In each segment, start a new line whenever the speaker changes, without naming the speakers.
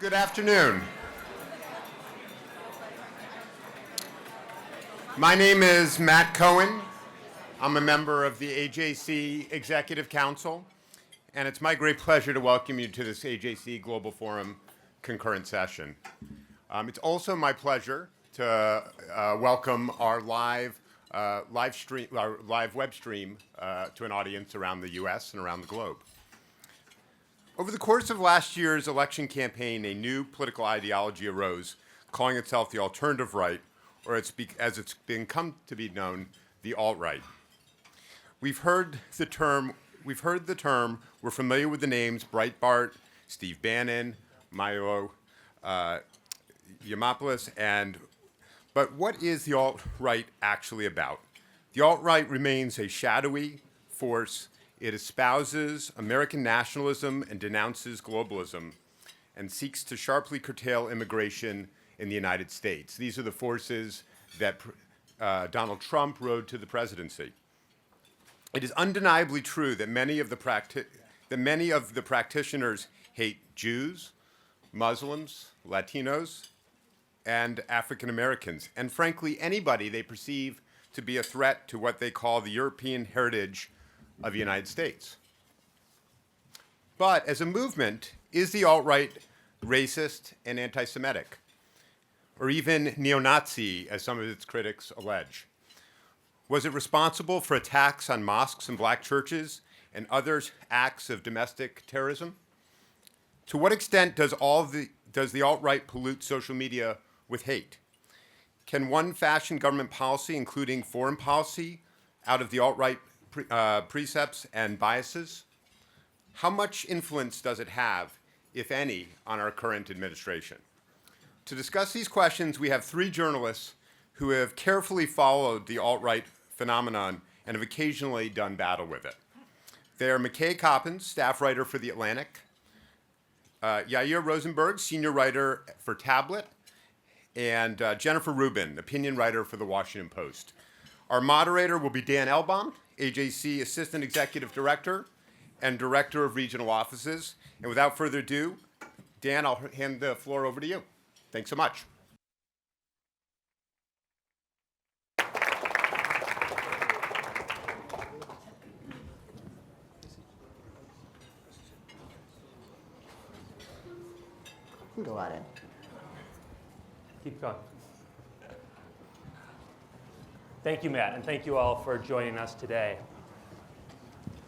Good afternoon. My name is Matt Cohen. I'm a member of the AJC Executive Council, and it's my great pleasure to welcome you to this AJC Global Forum concurrent session. It's also my pleasure to welcome our live web stream to an audience around the U.S. and around the globe. Over the course of last year's election campaign, a new political ideology arose, calling itself the alternative right, or as it's come to be known, the alt-right. We've heard the term, we're familiar with the names Breitbart, Steve Bannon, Milo Yiannopoulos, but what is the alt-right actually about? The alt-right remains a shadowy force. It espouses American nationalism and denounces globalism and seeks to sharply curtail immigration in the United States. These are the forces that Donald Trump rode to the presidency. It is undeniably true that many of the practitioners hate Jews, Muslims, Latinos, and African Americans, and frankly, anybody they perceive to be a threat to what they call the European heritage of the United States. But as a movement, is the alt-right racist and anti-Semitic, or even neo-Nazi, as some of its critics allege? Was it responsible for attacks on mosques and black churches and other acts of domestic terrorism? To what extent does the alt-right pollute social media with hate? Can one fashion government policy, including foreign policy, out of the alt-right precepts and biases? How much influence does it have, if any, on our current administration? To discuss these questions, we have three journalists who have carefully followed the alt-right phenomenon and have occasionally done battle with it. They are McKay Coppins, staff writer for The Atlantic, Yair Nosenberg, senior writer for Tablet, and Jennifer Rubin, opinion writer for The Washington Post. Our moderator will be Dan Elbaum, AJC Assistant Executive Director and Director of Regional Offices. And without further ado, Dan, I'll hand the floor over to you. Thanks so much.
Go on in.
Keep going. Thank you, Matt, and thank you all for joining us today.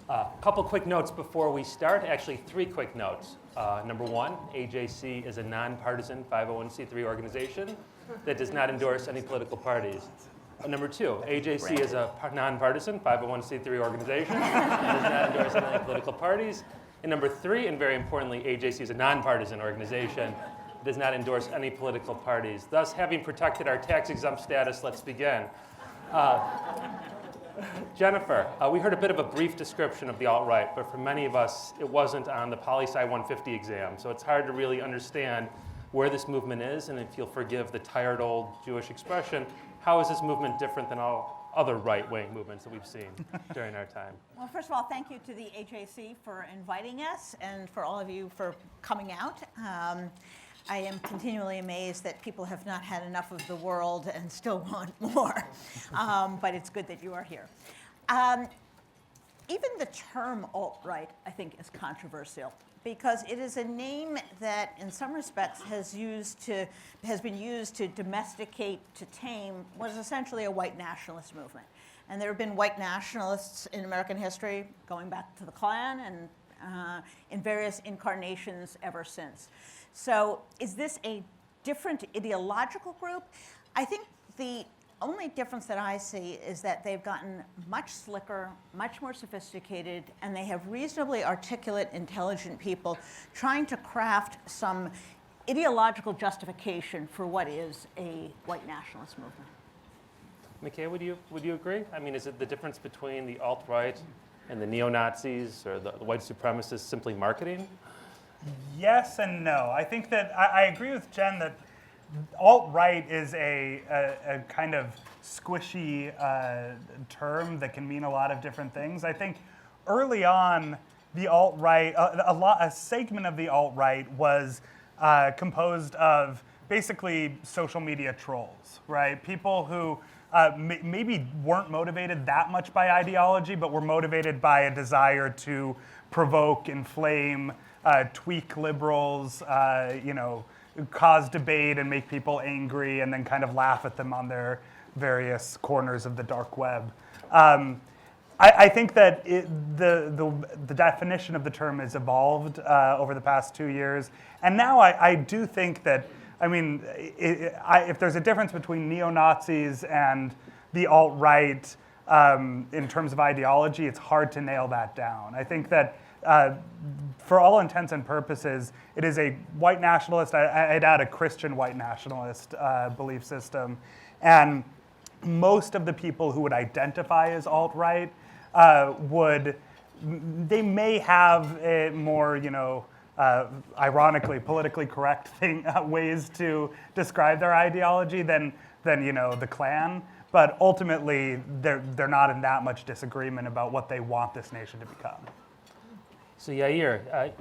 A couple quick notes before we start, actually three quick notes. Number one, AJC is a nonpartisan 501c3 organization that does not endorse any political parties. Number two, AJC is a nonpartisan 501c3 organization that does not endorse any political parties. And number three, and very importantly, AJC is a nonpartisan organization that does not endorse any political parties. Thus, having protected our tax-exempt status, let's begin. Jennifer, we heard a bit of a brief description of the alt-right, but for many of us, it wasn't on the Poli-Sci 150 exam, so it's hard to really understand where this movement is, and if you'll forgive the tired old Jewish expression, how is this movement different than all other right-wing movements that we've seen during our time?
Well, first of all, thank you to the AJC for inviting us and for all of you for coming out. I am continually amazed that people have not had enough of the world and still want more, but it's good that you are here. Even the term alt-right, I think, is controversial because it is a name that, in some respects, has been used to domesticate, to tame what is essentially a white nationalist movement. And there have been white nationalists in American history, going back to the Klan, and in various incarnations ever since. So is this a different ideological group? I think the only difference that I see is that they've gotten much slicker, much more sophisticated, and they have reasonably articulate, intelligent people trying to craft some ideological justification for what is a white nationalist movement.
McKay, would you agree? I mean, is it the difference between the alt-right and the neo-Nazis or the white supremacists simply marketing?
Yes and no. I think that I agree with Jen that alt-right is a kind of squishy term that can mean a lot of different things. I think early on, the alt-right, a segment of the alt-right was composed of basically social media trolls, right? People who maybe weren't motivated that much by ideology, but were motivated by a desire to provoke, inflame, tweak liberals, cause debate and make people angry, and then kind of laugh at them on their various corners of the dark web. I think that the definition of the term has evolved over the past 2 years, and now I do think that, if there's a difference between neo-Nazis and the alt-right in terms of ideology, it's hard to nail that down. I think that for all intents and purposes, it is a white nationalist, I'd add a Christian white nationalist belief system, and most of the people who would identify as alt-right they may have a more, ironically, politically correct ways to describe their ideology than the Klan. But ultimately, they're not in that much disagreement about what they want this nation to become.
So Yair,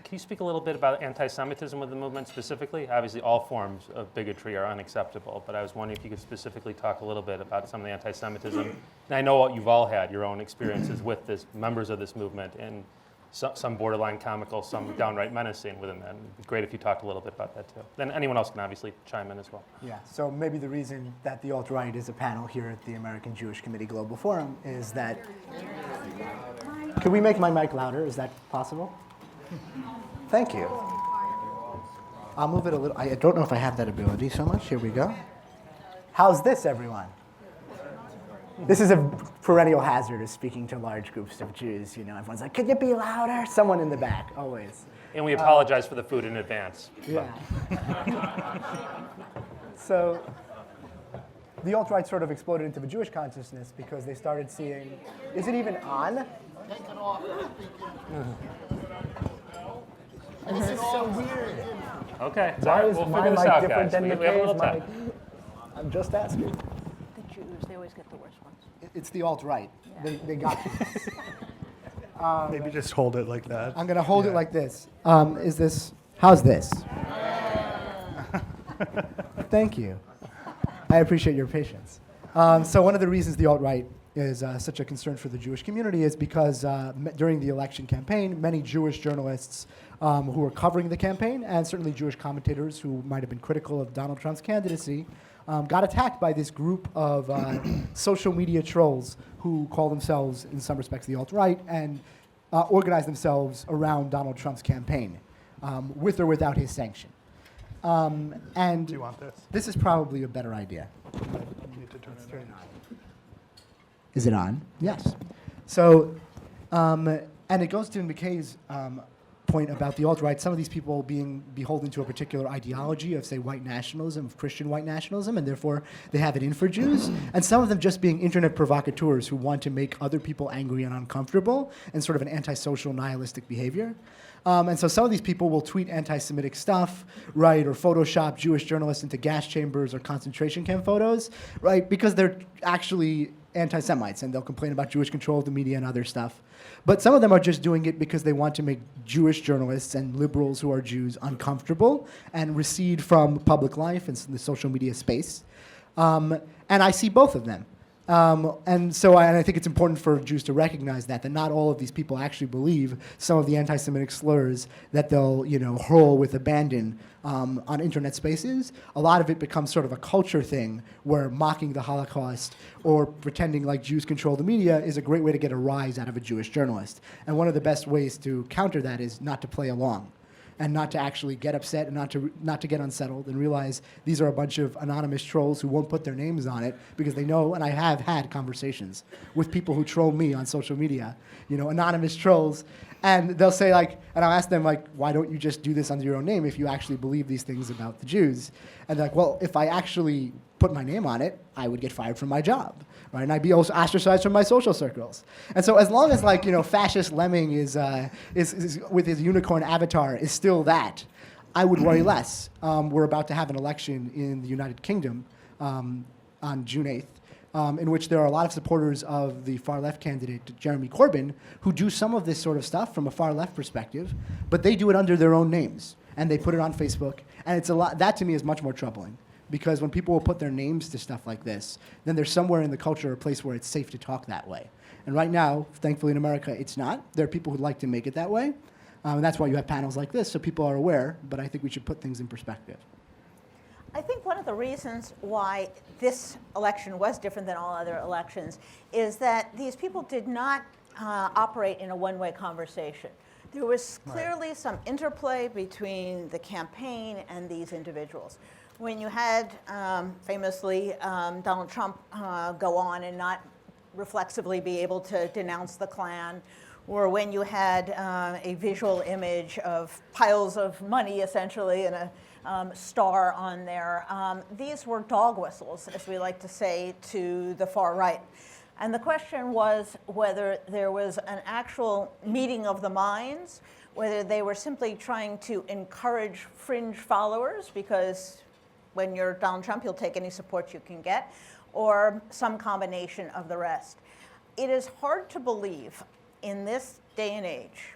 can you speak a little bit about anti-Semitism with the movement specifically? Obviously, all forms of bigotry are unacceptable, but I was wondering if you could specifically talk a little bit about some of the anti-Semitism. And I know you've all had your own experiences with members of this movement, and some borderline comical, some downright menacing within that. It'd be great if you talked a little bit about that too. Then anyone else can obviously chime in as well.
Yeah, so maybe the reason that the alt-right is a panel here at the American Jewish Committee Global Forum is that... Could we make my mic louder? Is that possible? Thank you. I'll move it a little. I don't know if I have that ability so much. Here we go. How's this, everyone? This is a perennial hazard of speaking to large groups of Jews. Everyone's like, could you be louder? Someone in the back, always.
And we apologize for the food in advance.
Yeah. So the alt-right sort of exploded into the Jewish consciousness because they started seeing, is it even on?
Take it off.
This is so weird.
Okay, it's all
Why
right.
is
We'll
my
figure this
mic
out,
different
guys.
than
We have a little
McKay's
time.
mic? I'm just asking.
The Jews, they always get the worst ones.
It's the alt-right. They got you.
Maybe just hold it like that.
I'm going to hold it like this. How's this? Thank you. I appreciate your patience. So one of the reasons the alt-right is such a concern for the Jewish community is because during the election campaign, many Jewish journalists who were covering the campaign, and certainly Jewish commentators who might have been critical of Donald Trump's candidacy, got attacked by this group of social media trolls who call themselves, in some respects, the alt-right, and organize themselves around Donald Trump's campaign, with or without his sanction. And
Do you want this?
this is probably a better idea.
You need to turn it on.
Is it on? Yes. So, and it goes to McKay's point about the alt-right, some of these people being beholden to a particular ideology of, say, white nationalism, of Christian white nationalism, and therefore they have it in for Jews, and some of them just being internet provocateurs who want to make other people angry and uncomfortable, and sort of an antisocial, nihilistic behavior. And so some of these people will tweet anti-Semitic stuff, right, or Photoshop Jewish journalists into gas chambers or concentration camp photos, right, because they're actually anti-Semites, and they'll complain about Jewish control of the media and other stuff. But some of them are just doing it because they want to make Jewish journalists and liberals who are Jews uncomfortable and recede from public life and the social media space. And I see both of them. And I think it's important for Jews to recognize that not all of these people actually believe some of the anti-Semitic slurs that they'll, hurl with abandon on internet spaces. A lot of it becomes sort of a culture thing where mocking the Holocaust or pretending like Jews control the media is a great way to get a rise out of a Jewish journalist. And one of the best ways to counter that is not to play along, and not to actually get upset and not to get unsettled and realize these are a bunch of anonymous trolls who won't put their names on it because they know, and I have had conversations with people who troll me on social media, anonymous trolls, and they'll say and I'll ask them why don't you just do this under your own name if you actually believe these things about the Jews? And they're like, well, if I actually put my name on it, I would get fired from my job, right? And I'd be also ostracized from my social circles. And so as long as fascist lemming is with his unicorn avatar is still that, I would worry less. We're about to have an election in the United Kingdom on June 8th, in which there are a lot of supporters of the far left candidate, Jeremy Corbyn, who do some of this sort of stuff from a far left perspective, but they do it under their own names. and they put it on Facebook, and it's a lot. That to me is much more troubling, because when people will put their names to stuff like this, then there's somewhere in the culture a place where it's safe to talk that way. And right now, thankfully in America, it's not. There are people who like to make it that way, and that's why you have panels like this, so people are aware. But I think we should put things in perspective.
I think one of the reasons why this election was different than all other elections is that these people did not operate in a one-way conversation. There was clearly some interplay between the campaign and these individuals. When you had, famously, Donald Trump go on and not reflexively be able to denounce the Klan, or when you had a visual image of piles of money, essentially, and a star on there. These were dog whistles, as we like to say, to the far right. And the question was whether there was an actual meeting of the minds, whether they were simply trying to encourage fringe followers, because when you're Donald Trump, you'll take any support you can get, or some combination of the rest. It is hard to believe in this day and age,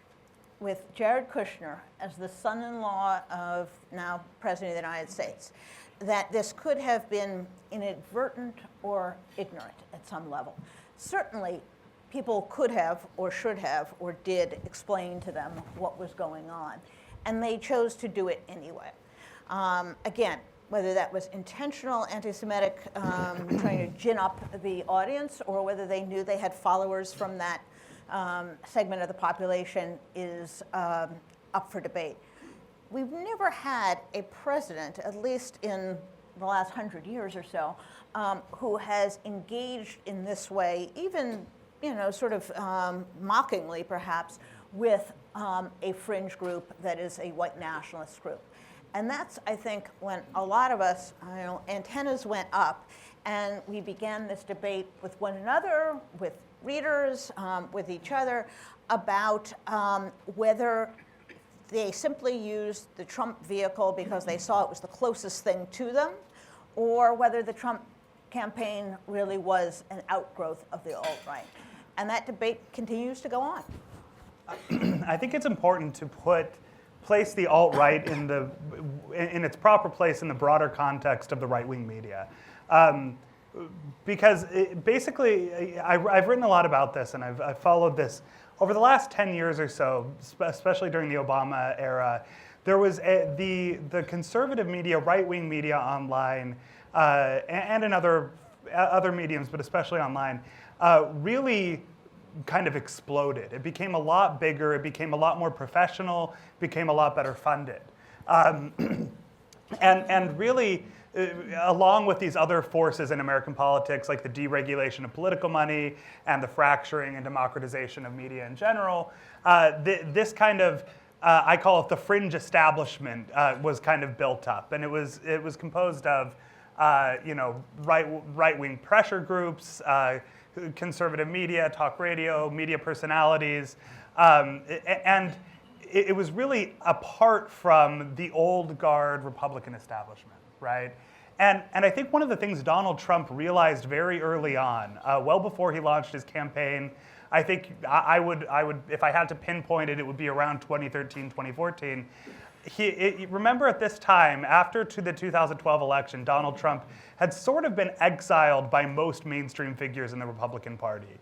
with Jared Kushner as the son-in-law of now President of the United States, that this could have been inadvertent or ignorant at some level. Certainly, people could have or should have or did explain to them what was going on, and they chose to do it anyway. Again, whether that was intentional anti-Semitic, trying to gin up the audience, or whether they knew they had followers from that segment of the population is up for debate. We've never had a president, at least in the last 100 years or so, who has engaged in this way, even sort of mockingly perhaps, with a fringe group that is a white nationalist group. And that's, I think, when a lot of us, antennas went up, and we began this debate with one another, with readers, with each other, about whether they simply used the Trump vehicle because they saw it was the closest thing to them, or whether the Trump campaign really was an outgrowth of the alt-right. And that debate continues to go on.
I think it's important to place the alt-right in its proper place in the broader context of the right-wing media. Because basically, I've written a lot about this, and I've followed this over the last 10 years or so, especially during the Obama era. There was the conservative media, right-wing media online, and in other mediums, but especially online, really kind of exploded. It became a lot bigger, it became a lot more professional, became a lot better funded. And really, along with these other forces in American politics, like the deregulation of political money and the fracturing and democratization of media in general, this kind of, I call it the fringe establishment, was kind of built up. And it was composed of right-wing pressure groups, conservative media, talk radio, media personalities, and it was really apart from the old guard Republican establishment, right? And I think one of the things Donald Trump realized very early on, well before he launched his campaign, I think I would, if I had to pinpoint it, it would be around 2013, 2014. Remember at this time, after the 2012 election, Donald Trump had sort of been exiled by most mainstream figures in the Republican Party.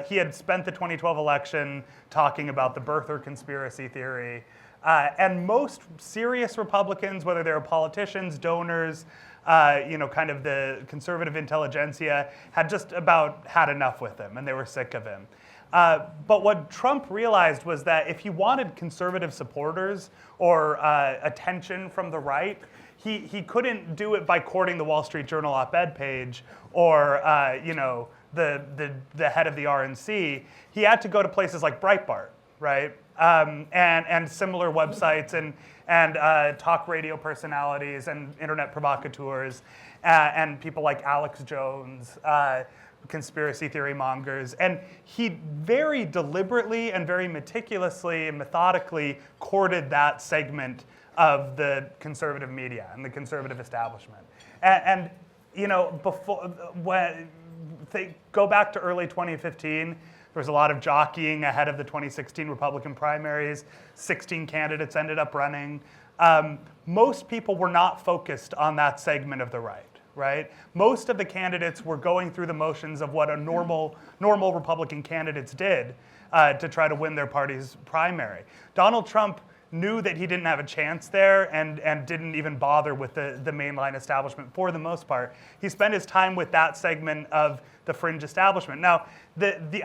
He had spent the 2012 election talking about the birther conspiracy theory. And most serious Republicans, whether they were politicians, donors, kind of the conservative intelligentsia, had just about had enough with him, and they were sick of him. But what Trump realized was that if he wanted conservative supporters or attention from the right, he couldn't do it by courting the Wall Street Journal op-ed page or the head of the RNC. He had to go to places like Breitbart, right? And similar websites and talk radio personalities and internet provocateurs and people like Alex Jones, conspiracy theory mongers. And he very deliberately and very meticulously and methodically courted that segment of the conservative media and the conservative establishment. Before, go back to early 2015, There was a lot of jockeying ahead of the 2016 Republican primaries. 16 candidates ended up running. Most people were not focused on that segment of the right? Most of the candidates were going through the motions of what a normal Republican candidates did to try to win their party's primary. Donald Trump knew that he didn't have a chance there and didn't even bother with the mainline establishment for the most part. He spent his time with that segment of the fringe establishment. Now,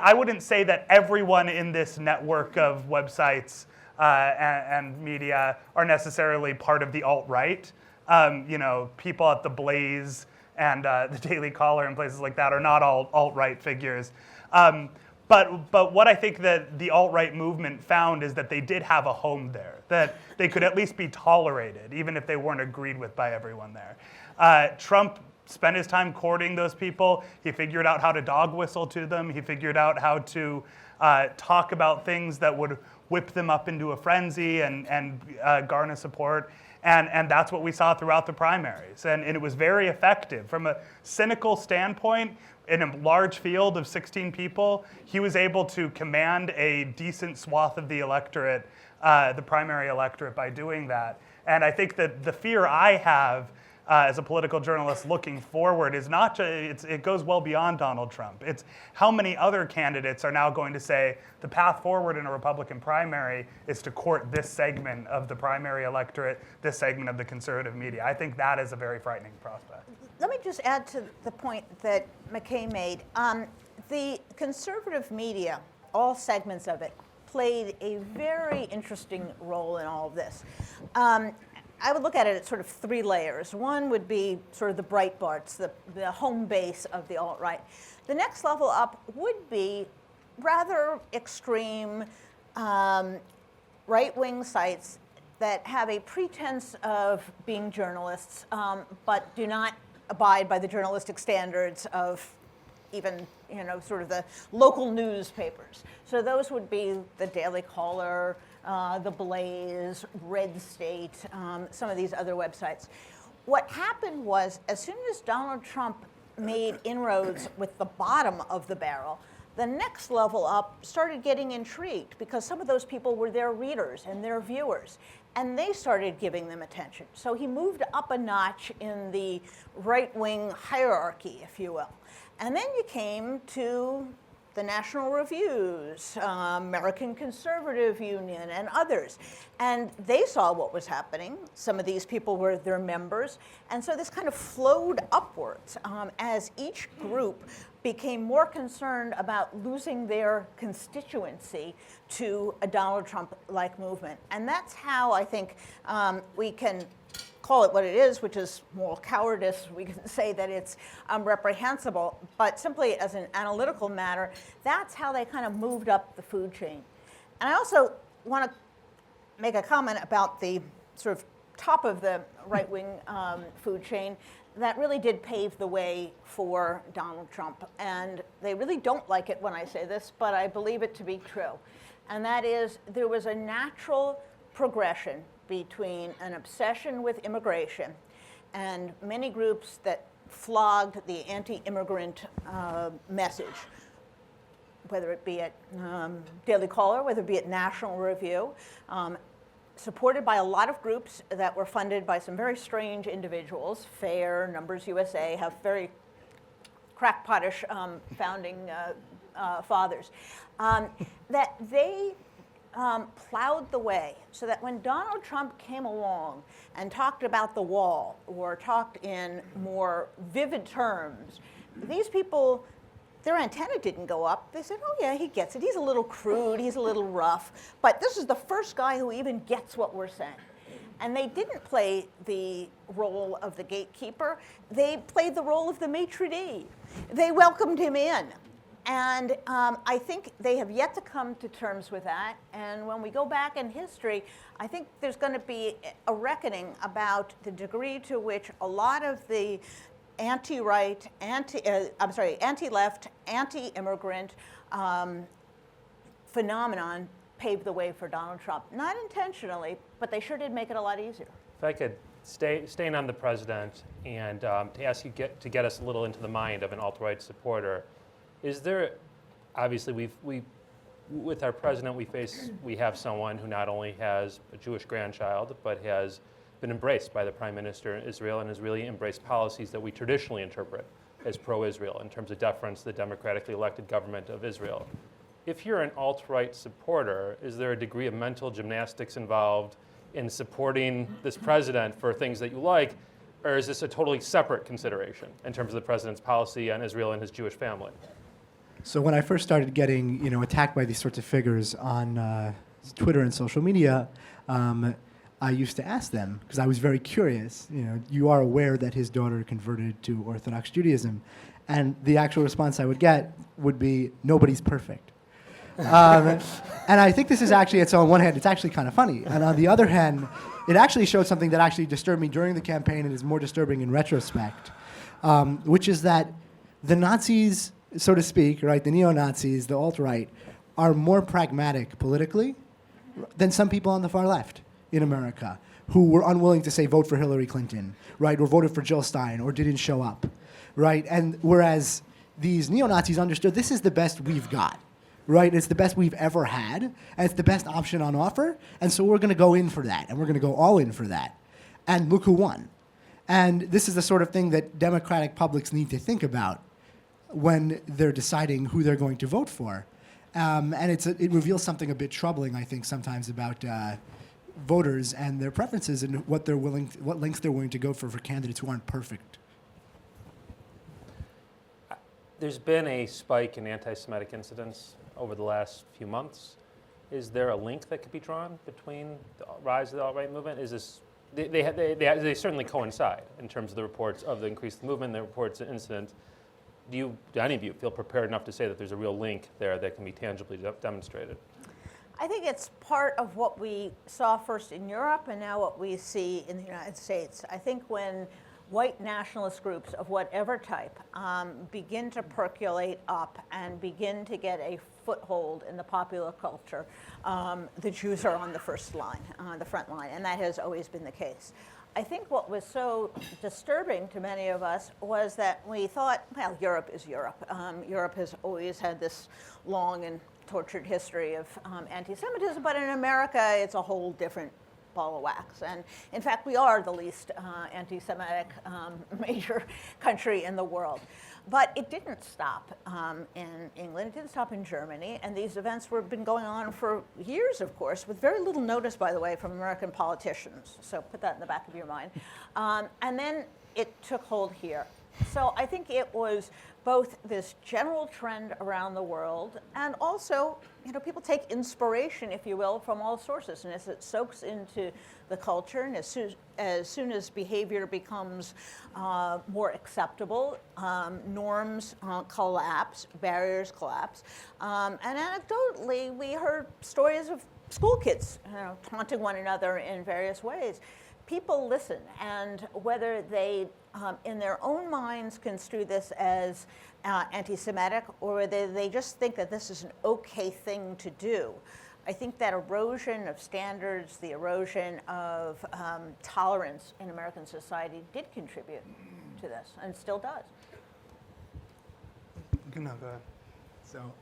I wouldn't say that everyone in this network of websites and media are necessarily part of the alt-right. People at the Blaze and the Daily Caller and places like that are not all alt-right figures. But what I think that the alt-right movement found is that they did have a home there, that they could at least be tolerated, even if they weren't agreed with by everyone there. Trump spent his time courting those people. He figured out how to dog whistle to them. He figured out how to talk about things that would whip them up into a frenzy and garner support. And that's what we saw throughout the primaries. And it was very effective. From a cynical standpoint, in a large field of 16 people, he was able to command a decent swath of the electorate, the primary electorate, by doing that. And I think that the fear I have as a political journalist looking forward is not just, it goes well beyond Donald Trump. It's how many other candidates are now going to say the path forward in a Republican primary is to court this segment of the primary electorate, this segment of the conservative media. I think that is a very frightening prospect.
Let me just add to the point that McKay made. The conservative media, all segments of it, played a very interesting role in all of this. I would look at it at sort of three layers. One would be sort of the Breitbarts, the home base of the alt-right. The next level up would be rather extreme right-wing sites that have a pretense of being journalists, but do not abide by the journalistic standards of even, sort of the local newspapers. So those would be the Daily Caller, the Blaze, Red State, some of these other websites. What happened was, as soon as Donald Trump made inroads with the bottom of the barrel, the next level up started getting intrigued because some of those people were their readers and their viewers, and they started giving them attention. So he moved up a notch in the right-wing hierarchy, if you will. And then you came to the National Reviews, American Conservative Union, and others. And they saw what was happening. Some of these people were their members. And so this kind of flowed upwards as each group became more concerned about losing their constituency to a Donald Trump-like movement. And that's how I think we can call it what it is, which is moral cowardice. We can say that it's reprehensible, but simply as an analytical matter, that's how they kind of moved up the food chain. And I also want to make a comment about the sort of top of the right-wing food chain that really did pave the way for Donald Trump. And they really don't like it when I say this, but I believe it to be true. And that is, there was a natural progression between an obsession with immigration and many groups that flogged the anti-immigrant message, whether it be at Daily Caller, whether it be at National Review, supported by a lot of groups that were funded by some very strange individuals. FAIR, Numbers USA have very crackpotish founding fathers, that they plowed the way so that when Donald Trump came along and talked about the wall or talked in more vivid terms, these people, their antenna didn't go up. They said, oh yeah, he gets it. He's a little crude, he's a little rough, but this is the first guy who even gets what we're saying. And they didn't play the role of the gatekeeper. They played the role of the maitre d'. They welcomed him in. And I think they have yet to come to terms with that. And when we go back in history, I think there's going to be a reckoning about the degree to which a lot of the anti-right, anti-left, anti-immigrant phenomenon paved the way for Donald Trump. Not intentionally, but they sure did make it a lot easier.
If I could staying on the president and to ask you to get us a little into the mind of an alt-right supporter, is there obviously, with our president, we have someone who not only has a Jewish grandchild, but has been embraced by the prime minister in Israel and has really embraced policies that we traditionally interpret as pro-Israel in terms of deference to the democratically elected government of Israel. If you're an alt-right supporter, is there a degree of mental gymnastics involved in supporting this president for things that you like, or is this a totally separate consideration in terms of the president's policy on Israel and his Jewish family?
So when I first started getting, attacked by these sorts of figures on Twitter and social media, I used to ask them, because I was very curious, you are aware that his daughter converted to Orthodox Judaism. And the actual response I would get would be, nobody's perfect. And I think this is actually, on one hand, it's actually kind of funny. And on the other hand, it actually showed something that actually disturbed me during the campaign and is more disturbing in retrospect, which is that the Nazis, so to speak, right, the neo-Nazis, the alt-right, are more pragmatic politically than some people on the far left in America who were unwilling to say vote for Hillary Clinton, right, or voted for Jill Stein, or didn't show up, right? And whereas these neo-Nazis understood this is the best we've got, right? It's the best we've ever had, and it's the best option on offer, and so we're going to go in for that, and we're going to go all in for that. And look who won. And this is the sort of thing that democratic publics need to think about when they're deciding who they're going to vote for. And it reveals something a bit troubling, I think, sometimes about voters and their preferences and what lengths they're willing to go for candidates who aren't perfect.
There's been a spike in anti-Semitic incidents over the last few months. Is there a link that could be drawn between the rise of the alt-right movement? Is this they certainly coincide in terms of the reports of the increased movement, the reports of incidents. Do any of you feel prepared enough to say that there's a real link there that can be tangibly demonstrated?
I think it's part of what we saw first in Europe and now what we see in the United States. I think when white nationalist groups of whatever type begin to percolate up and begin to get a foothold in the popular culture, the Jews are on the front line, and that has always been the case. I think what was so disturbing to many of us was that we thought, well, Europe is Europe. Europe has always had this long and tortured history of anti-Semitism, but in America, it's a whole different ball of wax. And in fact, we are the least anti-Semitic major country in the world. But it didn't stop in England, it didn't stop in Germany, and these events have been going on for years, of course, with very little notice, by the way, from American politicians. So put that in the back of your mind. And then it took hold here. So I think it was both this general trend around the world, and also, people take inspiration, if you will, from all sources. And as it soaks into the culture, and as soon as behavior becomes more acceptable, norms collapse, barriers collapse. And anecdotally, we heard stories of school kids taunting one another in various ways. People listen, and whether they, in their own minds, construe this as anti-Semitic, or whether they just think that this is an okay thing to do, I think that erosion of standards, the erosion of tolerance in American society did contribute to this, and still does.
No, go ahead.
So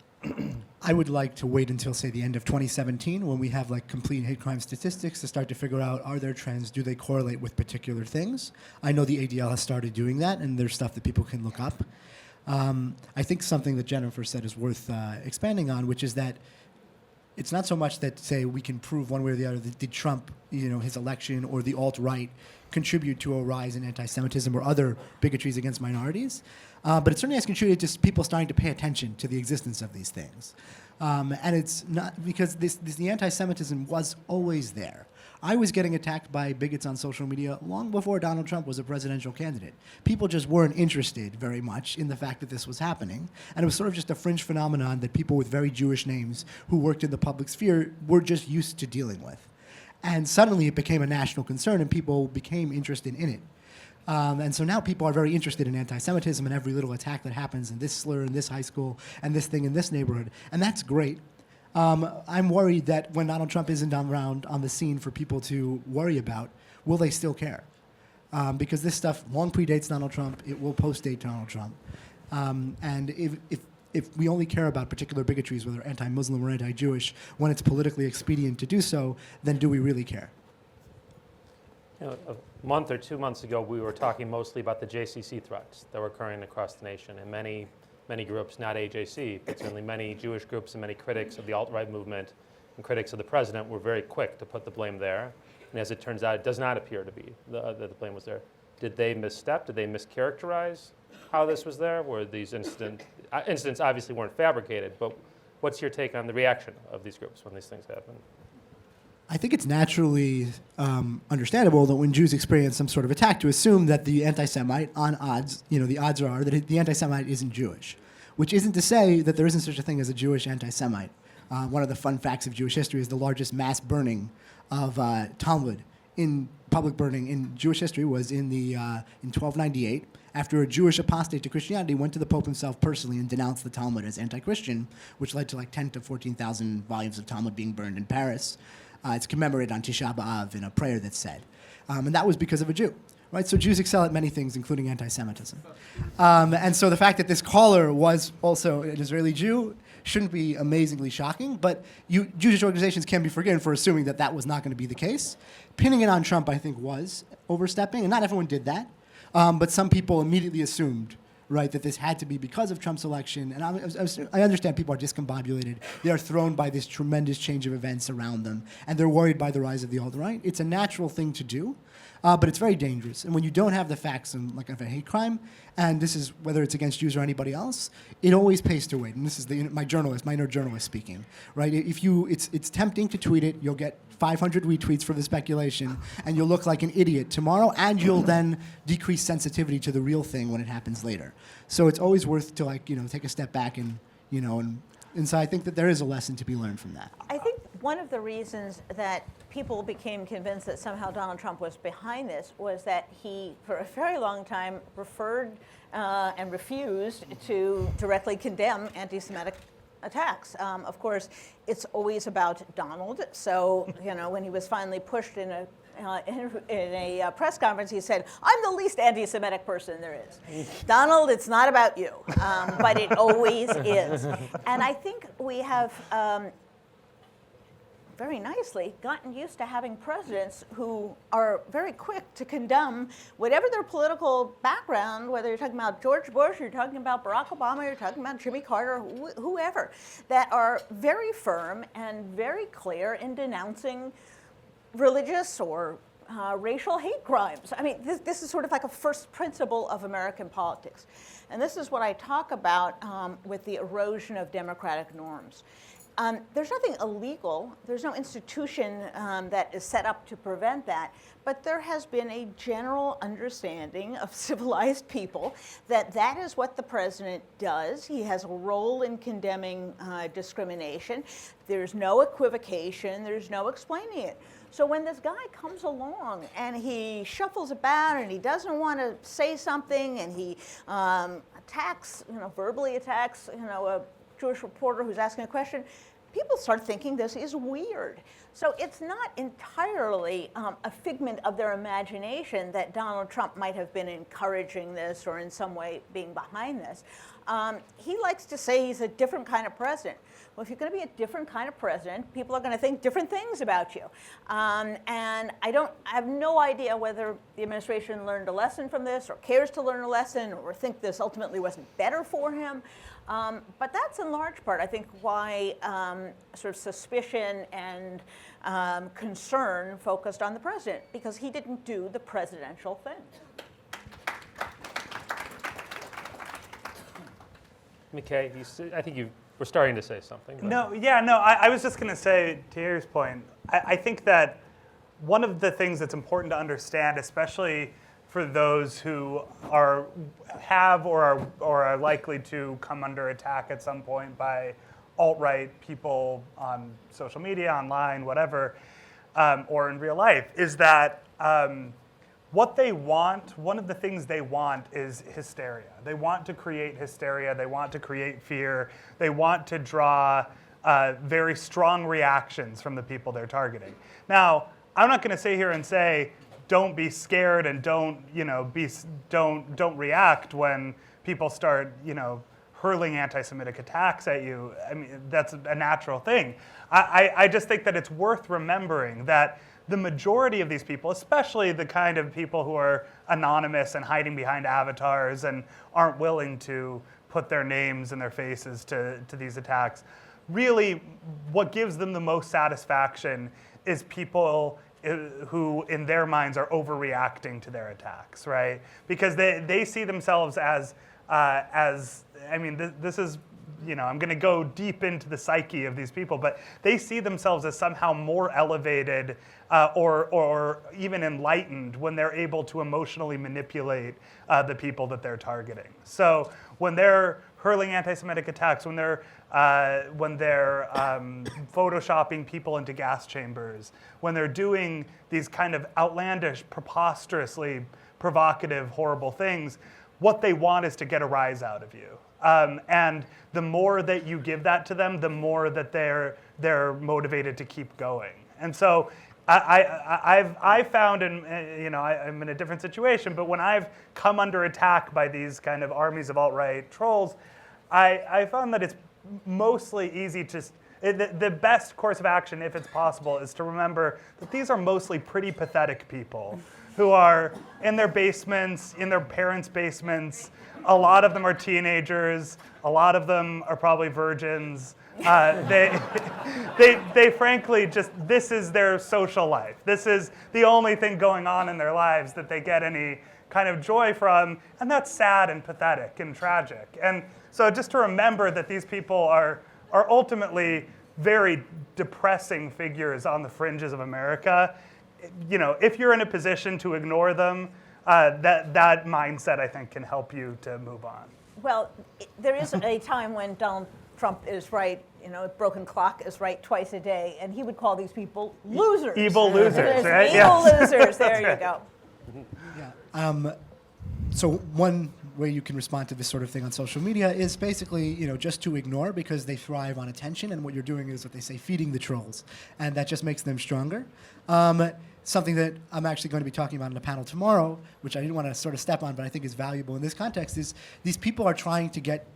I would like to wait until, say, the end of 2017 when we have complete hate crime statistics to start to figure out, are there trends, do they correlate with particular things? I know the ADL has started doing that, and there's stuff that people can look up. I think something that Jennifer said is worth expanding on, which is that it's not so much that, say, we can prove one way or the other that did Trump, his election or the alt-right contribute to a rise in anti-Semitism or other bigotries against minorities. But it certainly has contributed to people starting to pay attention to the existence of these things. And it's not because the anti-Semitism was always there. I was getting attacked by bigots on social media long before Donald Trump was a presidential candidate. People just weren't interested very much in the fact that this was happening. And it was sort of just a fringe phenomenon that people with very Jewish names who worked in the public sphere were just used to dealing with. And suddenly it became a national concern and people became interested in it. And so now people are very interested in anti-Semitism and every little attack that happens in this slur in this high school and this thing in this neighborhood. And that's great. I'm worried that when Donald Trump isn't around on the scene for people to worry about, will they still care? Because this stuff long predates Donald Trump. It will post-date Donald Trump. And if if we only care about particular bigotries, whether anti-Muslim or anti-Jewish, when it's politically expedient to do so, then do we really care?
You know, a month or 2 months ago, we were talking mostly about the JCC threats that were occurring across the nation, and many groups, not AJC, but certainly many Jewish groups and many critics of the alt-right movement and critics of the president were very quick to put the blame there. And as it turns out, it does not appear to be that the blame was there. Did they misstep? Did they mischaracterize how this was there? Were these incidents obviously weren't fabricated, but what's your take on the reaction of these groups when these things happen?
I think it's naturally understandable that when Jews experience some sort of attack, to assume that the anti-Semite, on odds, the odds are that the anti-Semite isn't Jewish, which isn't to say that there isn't such a thing as a Jewish anti-Semite. One of the fun facts of Jewish history is the largest mass burning of Talmud in public burning in Jewish history was in 1298, after a Jewish apostate to Christianity went to the Pope himself personally and denounced the Talmud as anti-Christian, which led to like 10 to 14,000 volumes of Talmud being burned in Paris. It's commemorated on Tisha B'Av in a prayer that's said. And that was because of a Jew. Right? So Jews excel at many things, including anti-Semitism. And so the fact that this caller was also an Israeli Jew shouldn't be amazingly shocking, but Jewish organizations can be forgiven for assuming that that was not going to be the case. Pinning it on Trump, I think, was overstepping, and not everyone did that. But some people immediately assumed, right, that this had to be because of Trump's election. And I understand people are discombobulated. They are thrown by this tremendous change of events around them, and they're worried by the rise of the alt-right. It's a natural thing to do, but it's very dangerous. And when you don't have the facts of a hate crime, and this is whether it's against Jews or anybody else, it always pays to wait. And this is my inner journalist speaking, right? It's tempting to tweet it. You'll get 500 retweets for the speculation, and you'll look like an idiot tomorrow, and you'll then decrease sensitivity to the real thing when it happens later. So it's always worth to take a step back and so I think that there is a lesson to be learned from that.
I think one of the reasons that people became convinced that somehow Donald Trump was behind this was that he, for a very long time, referred and refused to directly condemn anti-Semitic attacks. Of course, it's always about Donald. So, when he was finally pushed in a press conference, he said, "I'm the least anti-Semitic person there is." Donald, it's not about you, but it always is. And I think we have very nicely gotten used to having presidents who are very quick to condemn whatever their political background, whether you're talking about George Bush, you're talking about Barack Obama, you're talking about Jimmy Carter, whoever, that are very firm and very clear in denouncing religious or racial hate crimes. I mean, this is sort of like a first principle of American politics. And this is what I talk about with the erosion of democratic norms. There's nothing illegal. There's no institution that is set up to prevent that. But there has been a general understanding of civilized people that is what the president does. He has a role in condemning discrimination. There's no equivocation. There's no explaining it. So when this guy comes along and he shuffles about and he doesn't want to say something and he attacks, verbally attacks, a Jewish reporter who's asking a question, people start thinking this is weird. So it's not entirely a figment of their imagination that Donald Trump might have been encouraging this or in some way being behind this. He likes to say he's a different kind of president. Well, if you're going to be a different kind of president, people are going to think different things about you. And I have no idea whether the administration learned a lesson from this or cares to learn a lesson or think this ultimately wasn't better for him. But that's in large part, I think, why sort of suspicion and concern focused on the president, because he didn't do the presidential thing.
McKay, I think you were starting to say something. But.
I was just going to say, to Yair's point, I think that one of the things that's important to understand, especially for those who have or are likely to come under attack at some point by alt-right people on social media, online, whatever, or in real life, is that what they want, one of the things they want is hysteria. They want to create hysteria. They want to create fear. They want to draw very strong reactions from the people they're targeting. Now, I'm not going to sit here and say, don't be scared and don't react when people start, hurling anti-Semitic attacks at you. I mean, that's a natural thing. I just think that it's worth remembering that the majority of these people, especially the kind of people who are anonymous and hiding behind avatars and aren't willing to put their names and their faces to these attacks, really what gives them the most satisfaction is people who in their minds are overreacting to their attacks, right? Because they see themselves as I mean, this is, you know, I'm going to go deep into the psyche of these people, but they see themselves as somehow more elevated or even enlightened when they're able to emotionally manipulate the people that they're targeting. So when they're hurling anti-Semitic attacks, when they're photoshopping people into gas chambers, when they're doing these kind of outlandish, preposterously provocative, horrible things, what they want is to get a rise out of you. And the more that you give that to them, the more that they're motivated to keep going. And so I've found, and you know, I'm in a different situation, but when I've come under attack by these kind of armies of alt-right trolls, I found that it's mostly easy to, the best course of action, if it's possible, is to remember that these are mostly pretty pathetic people who are in their basements, in their parents' basements. A lot of them are teenagers. A lot of them are probably virgins. They frankly just, this is their social life. This is the only thing going on in their lives that they get any kind of joy from, and that's sad and pathetic and tragic. And so just to remember that these people are ultimately very depressing figures on the fringes of America. You know, if you're in a position to ignore them, that mindset, I think, can help you to move on.
Well, there is a time when Donald Trump is right, you know, broken clock is right twice a day, and he would call these people losers.
Evil losers, right?
Evil losers, there you go.
Yeah. So one way you can respond to this sort of thing on social media is basically, you know, just to ignore, because they thrive on attention, and what you're doing is what they say, feeding the trolls, and that just makes them stronger. Something that I'm actually going to be talking about in the panel tomorrow, which I didn't want to sort of step on, but I think is valuable in this context, is these people are trying to get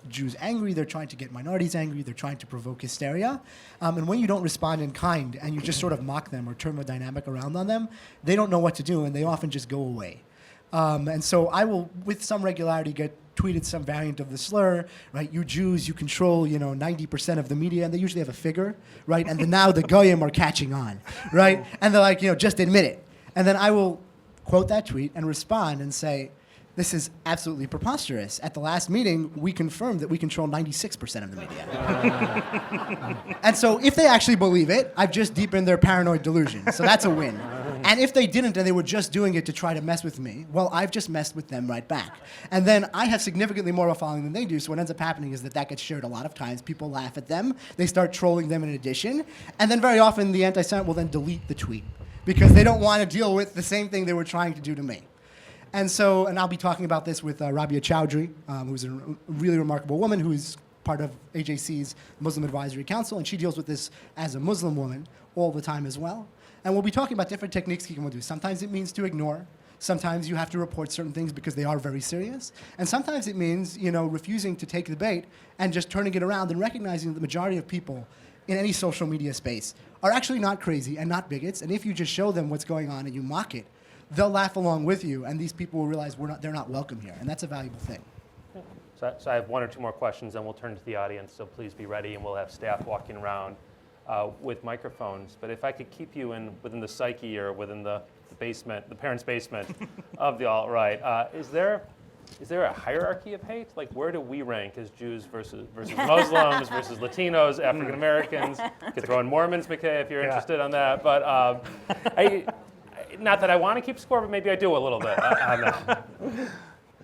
Jews angry, they're trying to get minorities angry, they're trying to provoke hysteria. And when you don't respond in kind and you just sort of mock them or turn the dynamic around on them, they don't know what to do and they often just go away. And so I will, with some regularity, get tweeted some variant of the slur, right? You Jews, you control, 90% of the media, and they usually have a figure, right? And then now the Goyim are catching on, right? And they're like, just admit it. And then I will quote that tweet and respond and say, this is absolutely preposterous. At the last meeting, we confirmed that we control 96% of the media. And so if they actually believe it, I've just deepened their paranoid delusion. So that's a win. And if they didn't and they were just doing it to try to mess with me, well, I've just messed with them right back. And then I have significantly more of a following than they do, so what ends up happening is that gets shared a lot of times. People laugh at them. They start trolling them in addition. And then very often the anti-Semite will then delete the tweet because they don't want to deal with the same thing they were trying to do to me. And so, and I'll be talking about this with Rabia Chowdhury, who's a really remarkable woman who's part of AJC's Muslim Advisory Council, and she deals with this as a Muslim woman all the time as well. And we'll be talking about different techniques you can do. Sometimes it means to ignore. Sometimes you have to report certain things because they are very serious. And sometimes it means, refusing to take the bait and just turning it around and recognizing that the majority of people in any social media space are actually not crazy and not bigots. And if you just show them what's going on and you mock it, they'll laugh along with you, and these people will realize they're not welcome here, and that's a valuable thing.
So I have one or two more questions, and we'll turn to the audience, so please be ready, and we'll have staff walking around with microphones. But if I could keep you within the psyche or within the basement, the parents' basement of the alt-right, is there a hierarchy of hate? Like, where do we rank as Jews versus Muslims versus Latinos, African Americans? You could throw in Mormons, McKay, if you're interested on that. But not that I want to keep score, but maybe I do a little bit on that.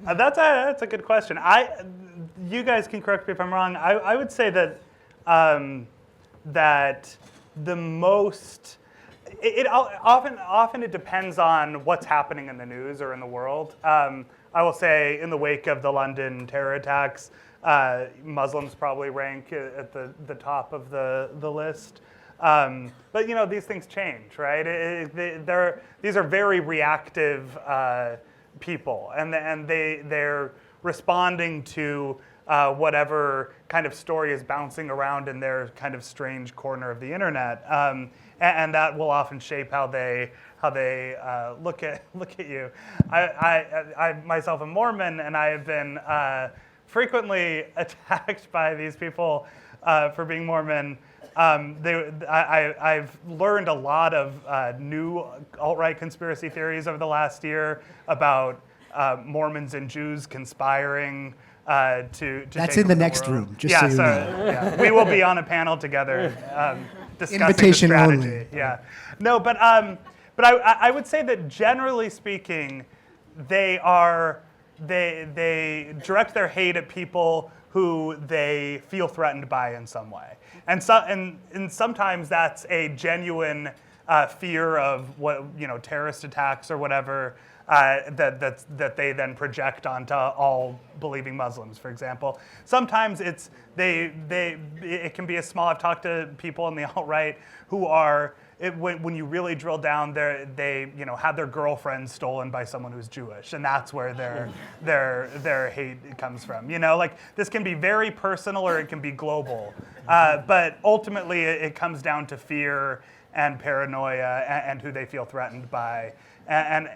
That's a good question. You guys can correct me if I'm wrong. I would say that that the most often it depends on what's happening in the news or in the world. I will say in the wake of the London terror attacks, Muslims probably rank at the top of the list. But these things change, right? These are very reactive people, and they're responding to whatever kind of story is bouncing around in their kind of strange corner of the internet, and that will often shape how they look at you. I myself am Mormon, and I have been frequently attacked by these people for being Mormon. I've learned a lot of new alt-right conspiracy theories over the last year about Mormons and Jews conspiring to
That's
take
in the
over
next
world.
room, just so you know.
Yeah. We will be on a panel together discussing
Invitation
the strategy.
only.
Yeah. No, but I would say that generally speaking, they direct their hate at people who they feel threatened by in some way, and sometimes that's a genuine fear of what terrorist attacks or whatever that they then project onto all believing Muslims, for example. Sometimes it can be as small. I've talked to people in the alt-right who are. When you really drill down, they had their girlfriend stolen by someone who's Jewish, and that's where their hate comes from. Like this can be very personal or it can be global, but ultimately it comes down to fear and paranoia and who they feel threatened by, and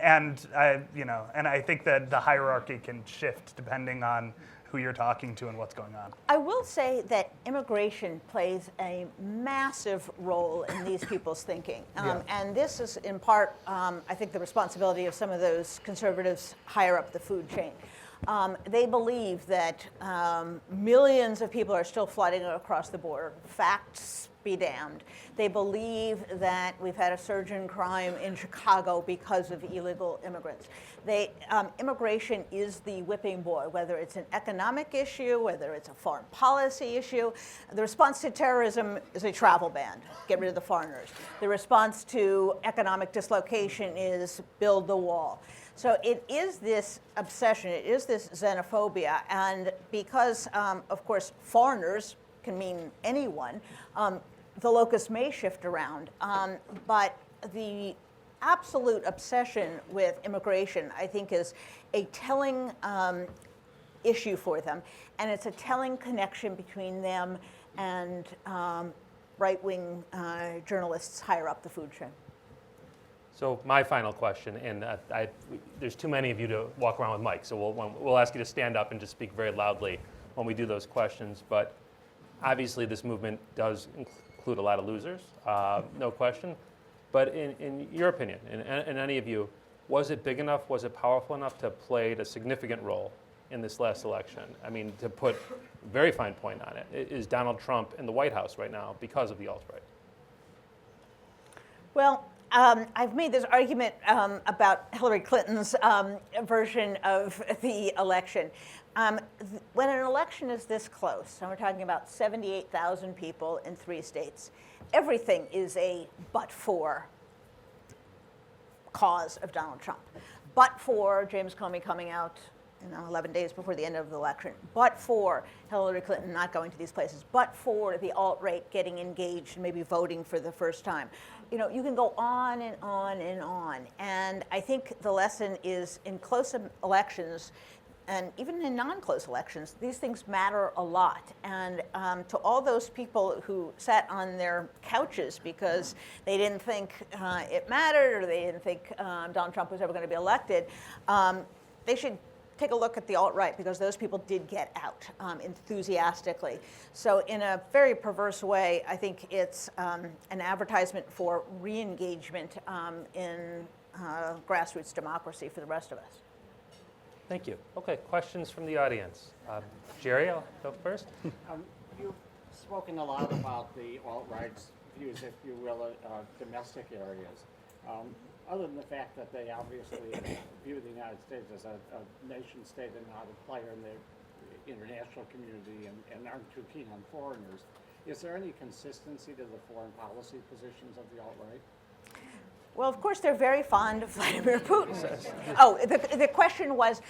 I think that the hierarchy can shift depending on who you're talking to and what's going on.
I will say that immigration plays a massive role in these people's thinking. And this is in part, I think, the responsibility of some of those conservatives higher up the food chain. They believe that millions of people are still flooding across the border. Facts be damned. They believe that we've had a surge in crime in Chicago because of illegal immigrants. Immigration is the whipping boy, whether it's an economic issue, whether it's a foreign policy issue. The response to terrorism is a travel ban, get rid of the foreigners. The response to economic dislocation is build the wall. So it is this obsession, it is this xenophobia, and because, of course, foreigners can mean anyone, the locus may shift around, but the absolute obsession with immigration, I think, is a telling issue for them, and it's a telling connection between them and right-wing journalists higher up the food chain.
So my final question, and there's too many of you to walk around with mics, so we'll ask you to stand up and just speak very loudly when we do those questions. But obviously this movement does include a lot of losers, no question. But in your opinion, in any of you, was it big enough, was it powerful enough to play a significant role in this last election? I mean, to put a very fine point on it, is Donald Trump in the White House right now because of the alt-right?
Well, I've made this argument about Hillary Clinton's version of the election. When an election is this close, and we're talking about 78,000 people in 3 states, everything is a but-for cause of Donald Trump. But for James Comey coming out 11 days before the end of the election, but for Hillary Clinton not going to these places, but for the alt-right getting engaged and maybe voting for the first time. You can go on and on and on. And I think the lesson is in close elections, and even in non-close elections, these things matter a lot. And to all those people who sat on their couches because they didn't think it mattered or they didn't think Donald Trump was ever going to be elected, they should take a look at the alt-right, because those people did get out enthusiastically. So in a very perverse way, I think it's an advertisement for re-engagement in grassroots democracy for the rest of us.
Thank you. Okay, questions from the audience. Jerry, I'll go first.
You've spoken a lot about the alt-right's views, if you will, domestic areas. Other than the fact that they obviously view the United States as a nation state and not a player in the international community and aren't too keen on foreigners, is there any consistency to the foreign policy positions of the alt-right?
Well, of course, they're very fond of Vladimir Putin. Oh, the question was,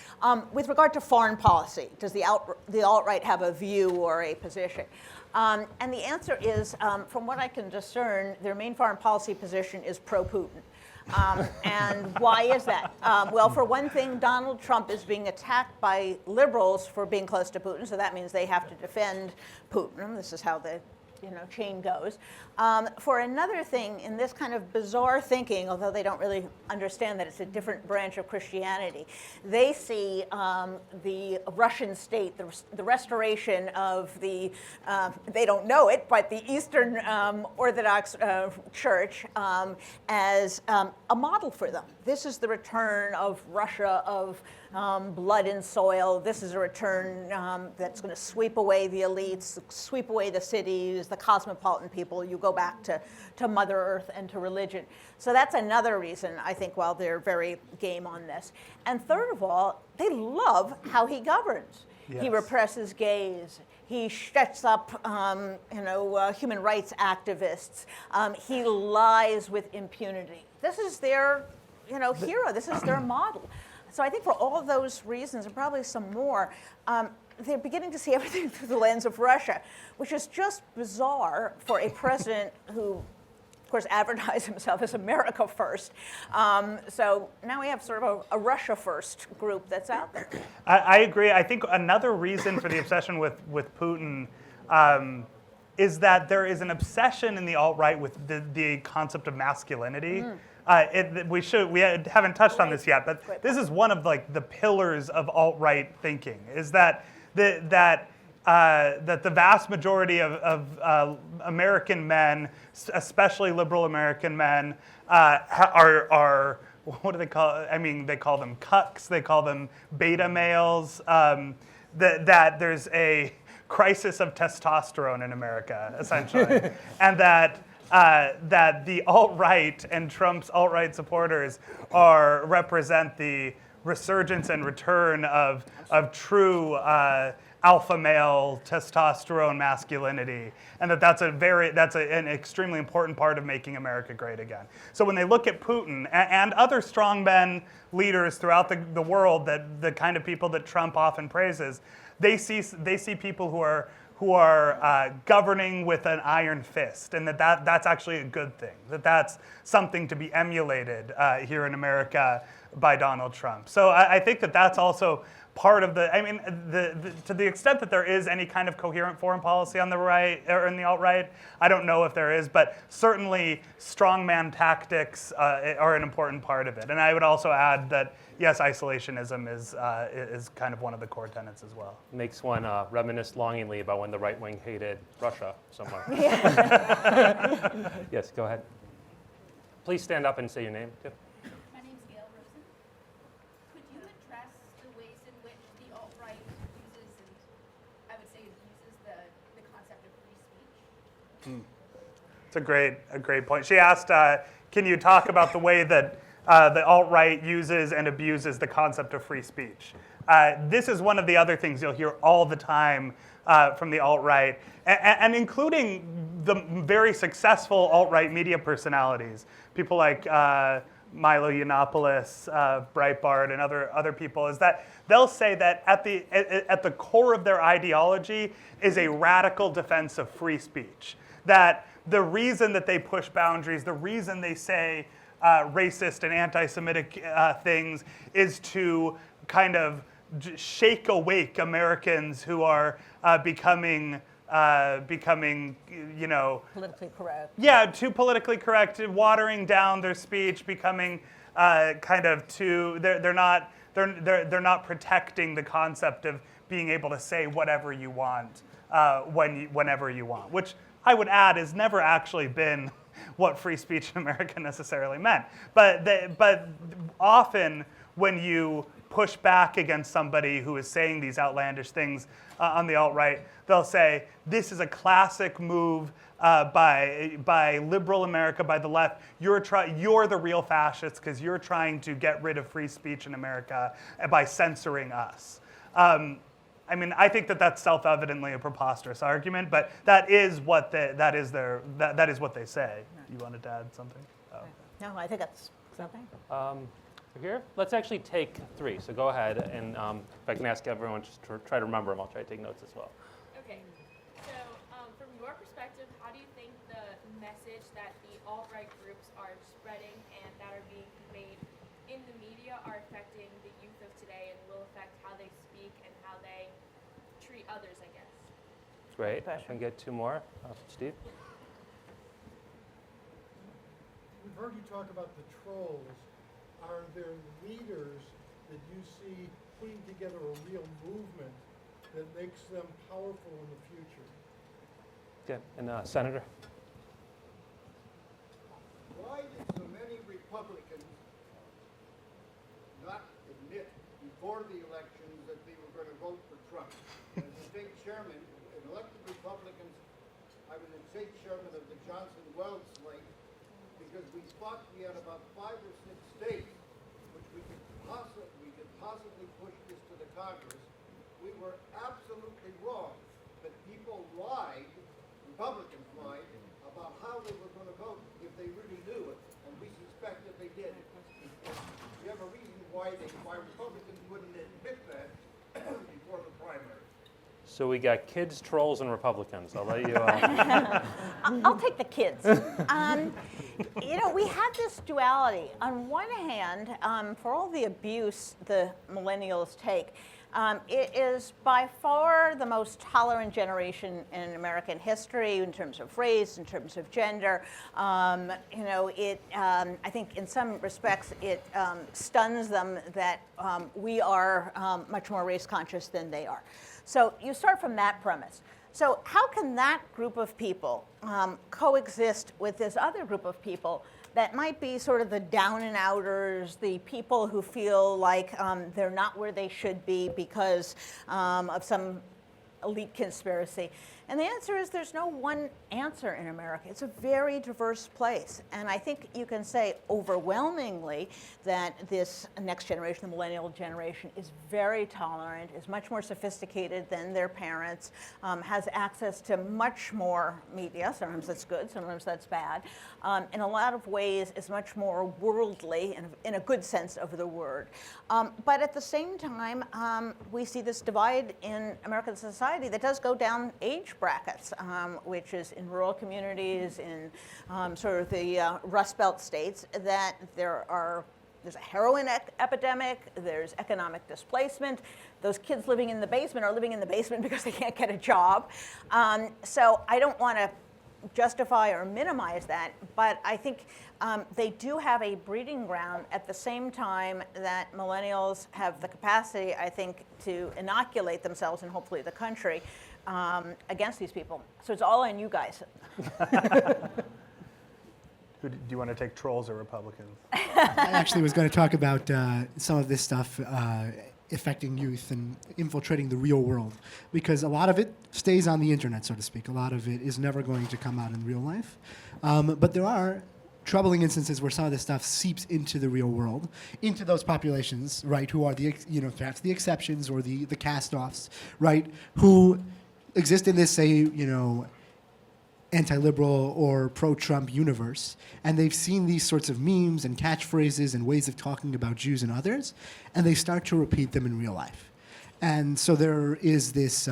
with regard to foreign policy, does the alt-right have a view or a position? And the answer is, from what I can discern, their main foreign policy position is pro-Putin. And why is that? Well, for one thing, Donald Trump is being attacked by liberals for being close to Putin, so that means they have to defend Putin. This is how the chain goes. For another thing, in this kind of bizarre thinking, although they don't really understand that it's a different branch of Christianity, they see the Russian state, the restoration of the, they don't know it, but the Eastern Orthodox Church as a model for them. This is the return of Russia, of blood and soil. This is a return that's going to sweep away the elites, sweep away the cities, the cosmopolitan people. You go back to Mother Earth and to religion. So that's another reason, I think, why they're very game on this. And third of all, they love how he governs. He
Yes.
represses gays. He shuts up, human rights activists. He lies with impunity. This is their, hero. This is their model. So I think for all of those reasons, and probably some more, they're beginning to see everything through the lens of Russia, which is just bizarre for a president who, of course, advertised himself as America first. So now we have sort of a Russia first group that's out there.
I agree. I think another reason for the obsession with Putin is that there is an obsession in the alt-right with the concept of masculinity. We haven't touched on this yet, but this is one of the pillars of alt-right thinking, is that the vast majority of American men, especially liberal American men, are what do they call? I mean, they call them cucks. They call them beta males. That there's a crisis of testosterone in America, essentially, and that the alt-right and Trump's alt-right supporters represent the resurgence and return of true alpha male testosterone masculinity, and that's an extremely important part of making America great again. So when they look at Putin and other strongmen leaders throughout the world, that the kind of people that Trump often praises, they see people who are governing with an iron fist, and that's actually a good thing. That's something to be emulated here in America by Donald Trump. So I think that's also part of to the extent that there is any kind of coherent foreign policy on the right or in the alt-right, I don't know if there is, but certainly strongman tactics are an important part of it. And I would also add that yes, isolationism is kind of one of the core tenets as well.
Makes one reminisce longingly about when the right wing hated Russia somewhere. Yes, go ahead. Please stand up and say your name too.
My name's Yair Nosenberg. Could you address the ways in which the alt-right uses, and I would say abuses, the concept of free speech?
It's a great point. She asked, can you talk about the way that the alt-right uses and abuses the concept of free speech? This is one of the other things you'll hear all the time from the alt-right, and including the very successful alt-right media personalities, people like Milo Yiannopoulos, Breitbart, and other people, is that they'll say that at the core of their ideology is a radical defense of free speech. That the reason that they push boundaries, the reason they say racist and anti-Semitic things, is to kind of shake awake Americans who are becoming,
Politically correct.
yeah, too politically correct, watering down their speech, becoming kind of too. They're not protecting the concept of being able to say whatever you want whenever you want, which I would add has never actually been what free speech in America necessarily meant. But often when you push back against somebody who is saying these outlandish things on the alt-right, they'll say, this is a classic move by liberal America, by the left. You're the real fascists because you're trying to get rid of free speech in America by censoring us. I think that's self-evidently a preposterous argument, but that is what they say. You wanted to add something? Oh.
No, I think that's something.
Here, let's actually take three. So go ahead, and if I can ask everyone just to try to remember them, I'll try to take notes as well.
Okay, so from your perspective, how do you think the message that the alt-right groups are spreading and that are are being conveyed in the media are affecting the youth of today and will affect how they speak and how they treat others, I guess.
Great. I
Question.
can get two more. Steve?
We've heard you talk about the trolls. Are there leaders that you see putting together a real movement that makes them powerful in the future?
Okay. And Senator?
Why did so many Republicans not admit before the elections that they were going to vote for Trump? As a state chairman, an elected Republicans, I was a state chairman of the Johnson Weld slate because we thought we had about 5 or 6 states which we could possibly push this to the Congress. We were absolutely wrong, but people lied, Republicans lied, about how they were going to vote if they really knew it, and we suspect that they did. We have a reason why Republicans wouldn't admit that before the primary.
So we got kids, trolls, and Republicans. I'll let you.
I'll take the kids. We have this duality. On one hand, for all the abuse the millennials take, it is by far the most tolerant generation in American history in terms of race, in terms of gender. I think in some respects it stuns them that we are much more race conscious than they are. So you start from that premise. So how can that group of people coexist with this other group of people that might be sort of the down and outers, the people who feel like they're not where they should be because of some elite conspiracy? And the answer is there's no one answer in America. It's a very diverse place. And I think you can say overwhelmingly that this next generation, the millennial generation, is very tolerant, is much more sophisticated than their parents, has access to much more media. Sometimes that's good, sometimes that's bad. In a lot of ways is much more worldly in a good sense of the word. But at the same time, we see this divide in American society that does go down age brackets, which is in rural communities, in sort of the Rust Belt states, that there's a heroin epidemic, there's economic displacement. Those kids living in the basement are living in the basement because they can't get a job. So I don't want to justify or minimize that, but I think they do have a breeding ground at the same time that millennials have the capacity, I think, to inoculate themselves and hopefully the country against these people. So it's all on you guys.
Do you want to take trolls or Republicans?
I actually was going to talk about some of this stuff affecting youth and infiltrating the real world, because a lot of it stays on the internet, so to speak. A lot of it is never going to come out in real life. But there are troubling instances where some of this stuff seeps into the real world, into those populations, right, who are perhaps the exceptions or the cast-offs, right, who exist in this, say, anti-liberal or pro-Trump universe, and they've seen these sorts of memes and catchphrases and ways of talking about Jews and others, and they start to repeat them in real life. And so there is this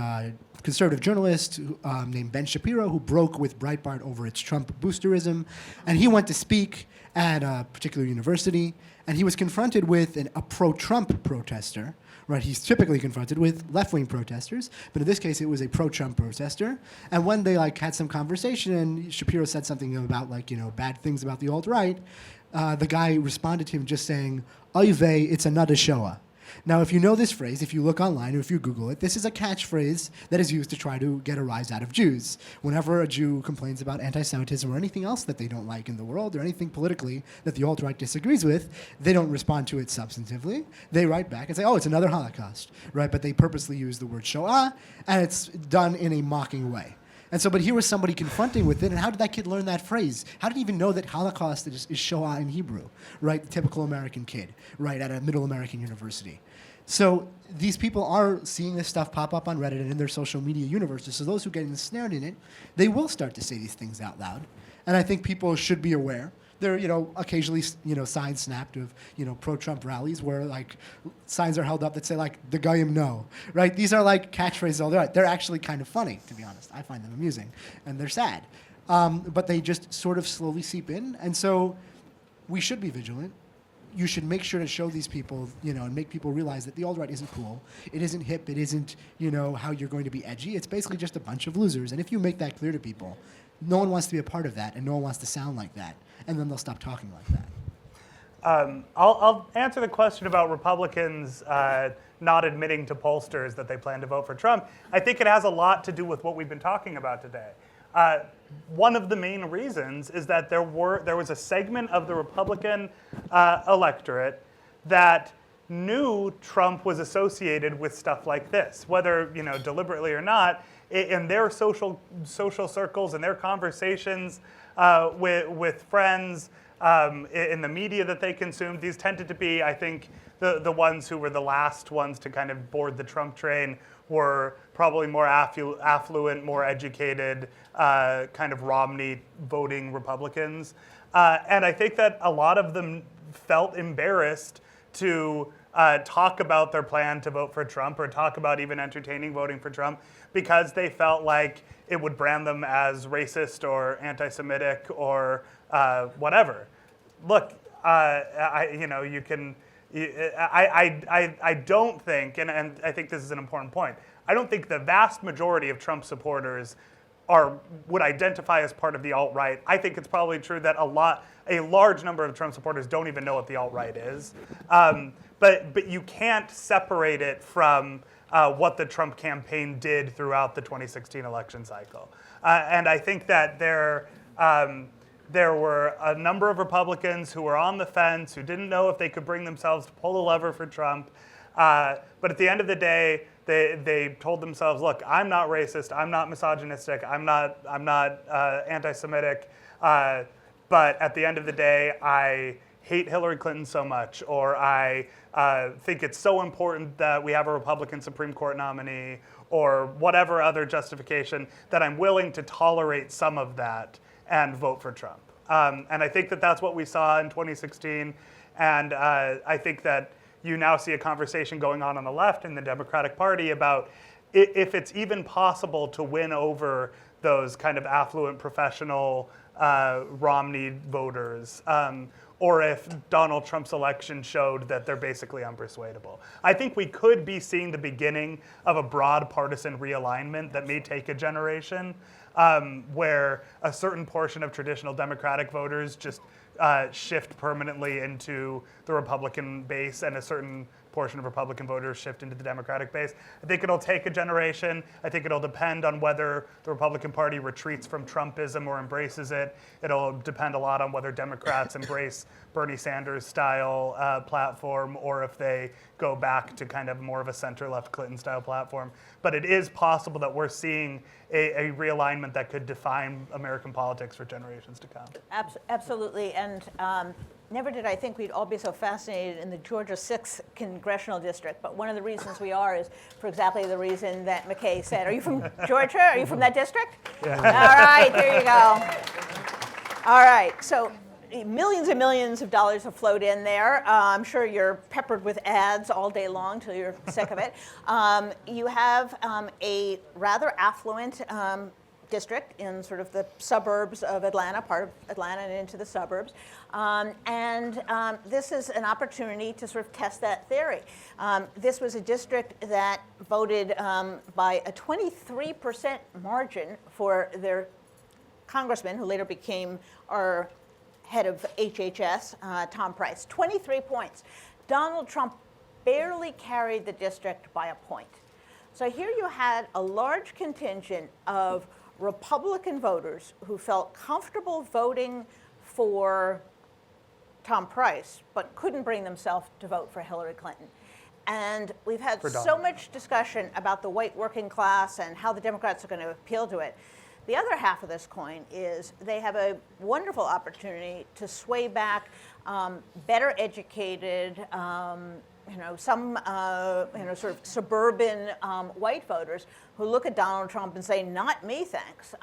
conservative journalist named Ben Shapiro who broke with Breitbart over its Trump boosterism, and he went to speak at a particular university, and he was confronted with a pro-Trump protester. Right, he's typically confronted with left-wing protesters, but in this case, it was a pro-Trump protester. And when they had some conversation, and Shapiro said something about bad things about the alt-right, the guy responded to him just saying, "Oy vey, it's another Shoah." Now, if you know this phrase, if you look online or if you Google it, this is a catchphrase that is used to try to get a rise out of Jews. Whenever a Jew complains about anti-Semitism or anything else that they don't like in the world or anything politically that the alt-right disagrees with, they don't respond to it substantively. They write back and say, "Oh, it's another Holocaust," right? But they purposely use the word Shoah, and it's done in a mocking way. And so, but here was somebody confronting with it, and how did that kid learn that phrase? How did he even know that Holocaust is Shoah in Hebrew, right? The typical American kid, right, at a middle American university. So these people are seeing this stuff pop up on Reddit and in their social media universes. So those who get ensnared in it, they will start to say these things out loud. And I think people should be aware. There are, occasionally, signs snapped of, pro-Trump rallies where, signs are held up that say, the Goyim no, right? These are, catchphrases all the time. They're actually kind of funny, to be honest. I find them amusing. And they're sad. But they just sort of slowly seep in. And so we should be vigilant. you should make sure to show these people, and make people realize that the alt-right isn't cool. It isn't hip. It isn't, how you're going to be edgy. It's basically just a bunch of losers. And if you make that clear to people, no one wants to be a part of that, and no one wants to sound like that. And then they'll stop talking like that.
I'll answer the question about Republicans not admitting to pollsters that they plan to vote for Trump. I think it has a lot to do with what we've been talking about today. One of the main reasons is that there was a segment of the Republican electorate that knew Trump was associated with stuff like this, whether deliberately or not. In their social circles and their conversations with friends, in the media that they consumed, these tended to be, I think, the ones who were the last ones to kind of board the Trump train were probably more affluent, more educated, kind of Romney voting Republicans. And I think that a lot of them felt embarrassed to talk about their plan to vote for Trump or talk about even entertaining voting for Trump because they felt like it would brand them as racist or anti-Semitic or whatever. Look, I don't think, and I think this is an important point, I don't think the vast majority of Trump supporters would identify as part of the alt-right. I think it's probably true that a large number of Trump supporters don't even know what the alt-right is. But you can't separate it from what the Trump campaign did throughout the 2016 election cycle. And I think that there were a number of Republicans who were on the fence, who didn't know if they could bring themselves to pull the lever for Trump. But at the end of the day, they told themselves, look, I'm not racist, I'm not misogynistic, I'm not anti-Semitic, but at the end of the day, I hate Hillary Clinton so much, or I think it's so important that we have a Republican Supreme Court nominee, or whatever other justification, that I'm willing to tolerate some of that and vote for Trump. And I think that that's what we saw in 2016, and I think that you now see a conversation going on the left in the Democratic Party about if it's even possible to win over those kind of affluent professional Romney voters, or if Donald Trump's election showed that they're basically unpersuadable. I think we could be seeing the beginning of a broad partisan realignment that may take a generation, where a certain portion of traditional Democratic voters just shift permanently into the Republican base, and a certain portion of Republican voters shift into the Democratic base. I think it'll take a generation. I think it'll depend on whether the Republican Party retreats from Trumpism or embraces it. It'll depend a lot on whether Democrats embrace Bernie Sanders style platform, or if they go back to kind of more of a center-left Clinton style platform. But it is possible that we're seeing a realignment that could define American politics for generations to come.
Absolutely, and never did I think we'd all be so fascinated in the Georgia 6th congressional district, but one of the reasons we are is for exactly the reason that McKay said. Are you from Georgia? Are you from that district? Yeah. All right, there you go. All right, so millions and millions of dollars have flowed in there. I'm sure you're peppered with ads all day long till you're sick of it. You have a rather affluent district in sort of the suburbs of Atlanta, part of Atlanta and into the suburbs. This is an opportunity to sort of test that theory. This was a district that voted by a 23% margin for their congressman, who later became our head of HHS, Tom Price. 23 points. Donald Trump barely carried the district by a point. So here you had a large contingent of Republican voters who felt comfortable voting for Tom Price, but couldn't bring themselves to vote for Hillary Clinton. And we've had so much discussion about the white working class and how the Democrats are going to appeal to it. The other half of this coin is they have a wonderful opportunity to sway back better educated, some sort of suburban white voters who look at Donald Trump and say, "Not me, thanks,"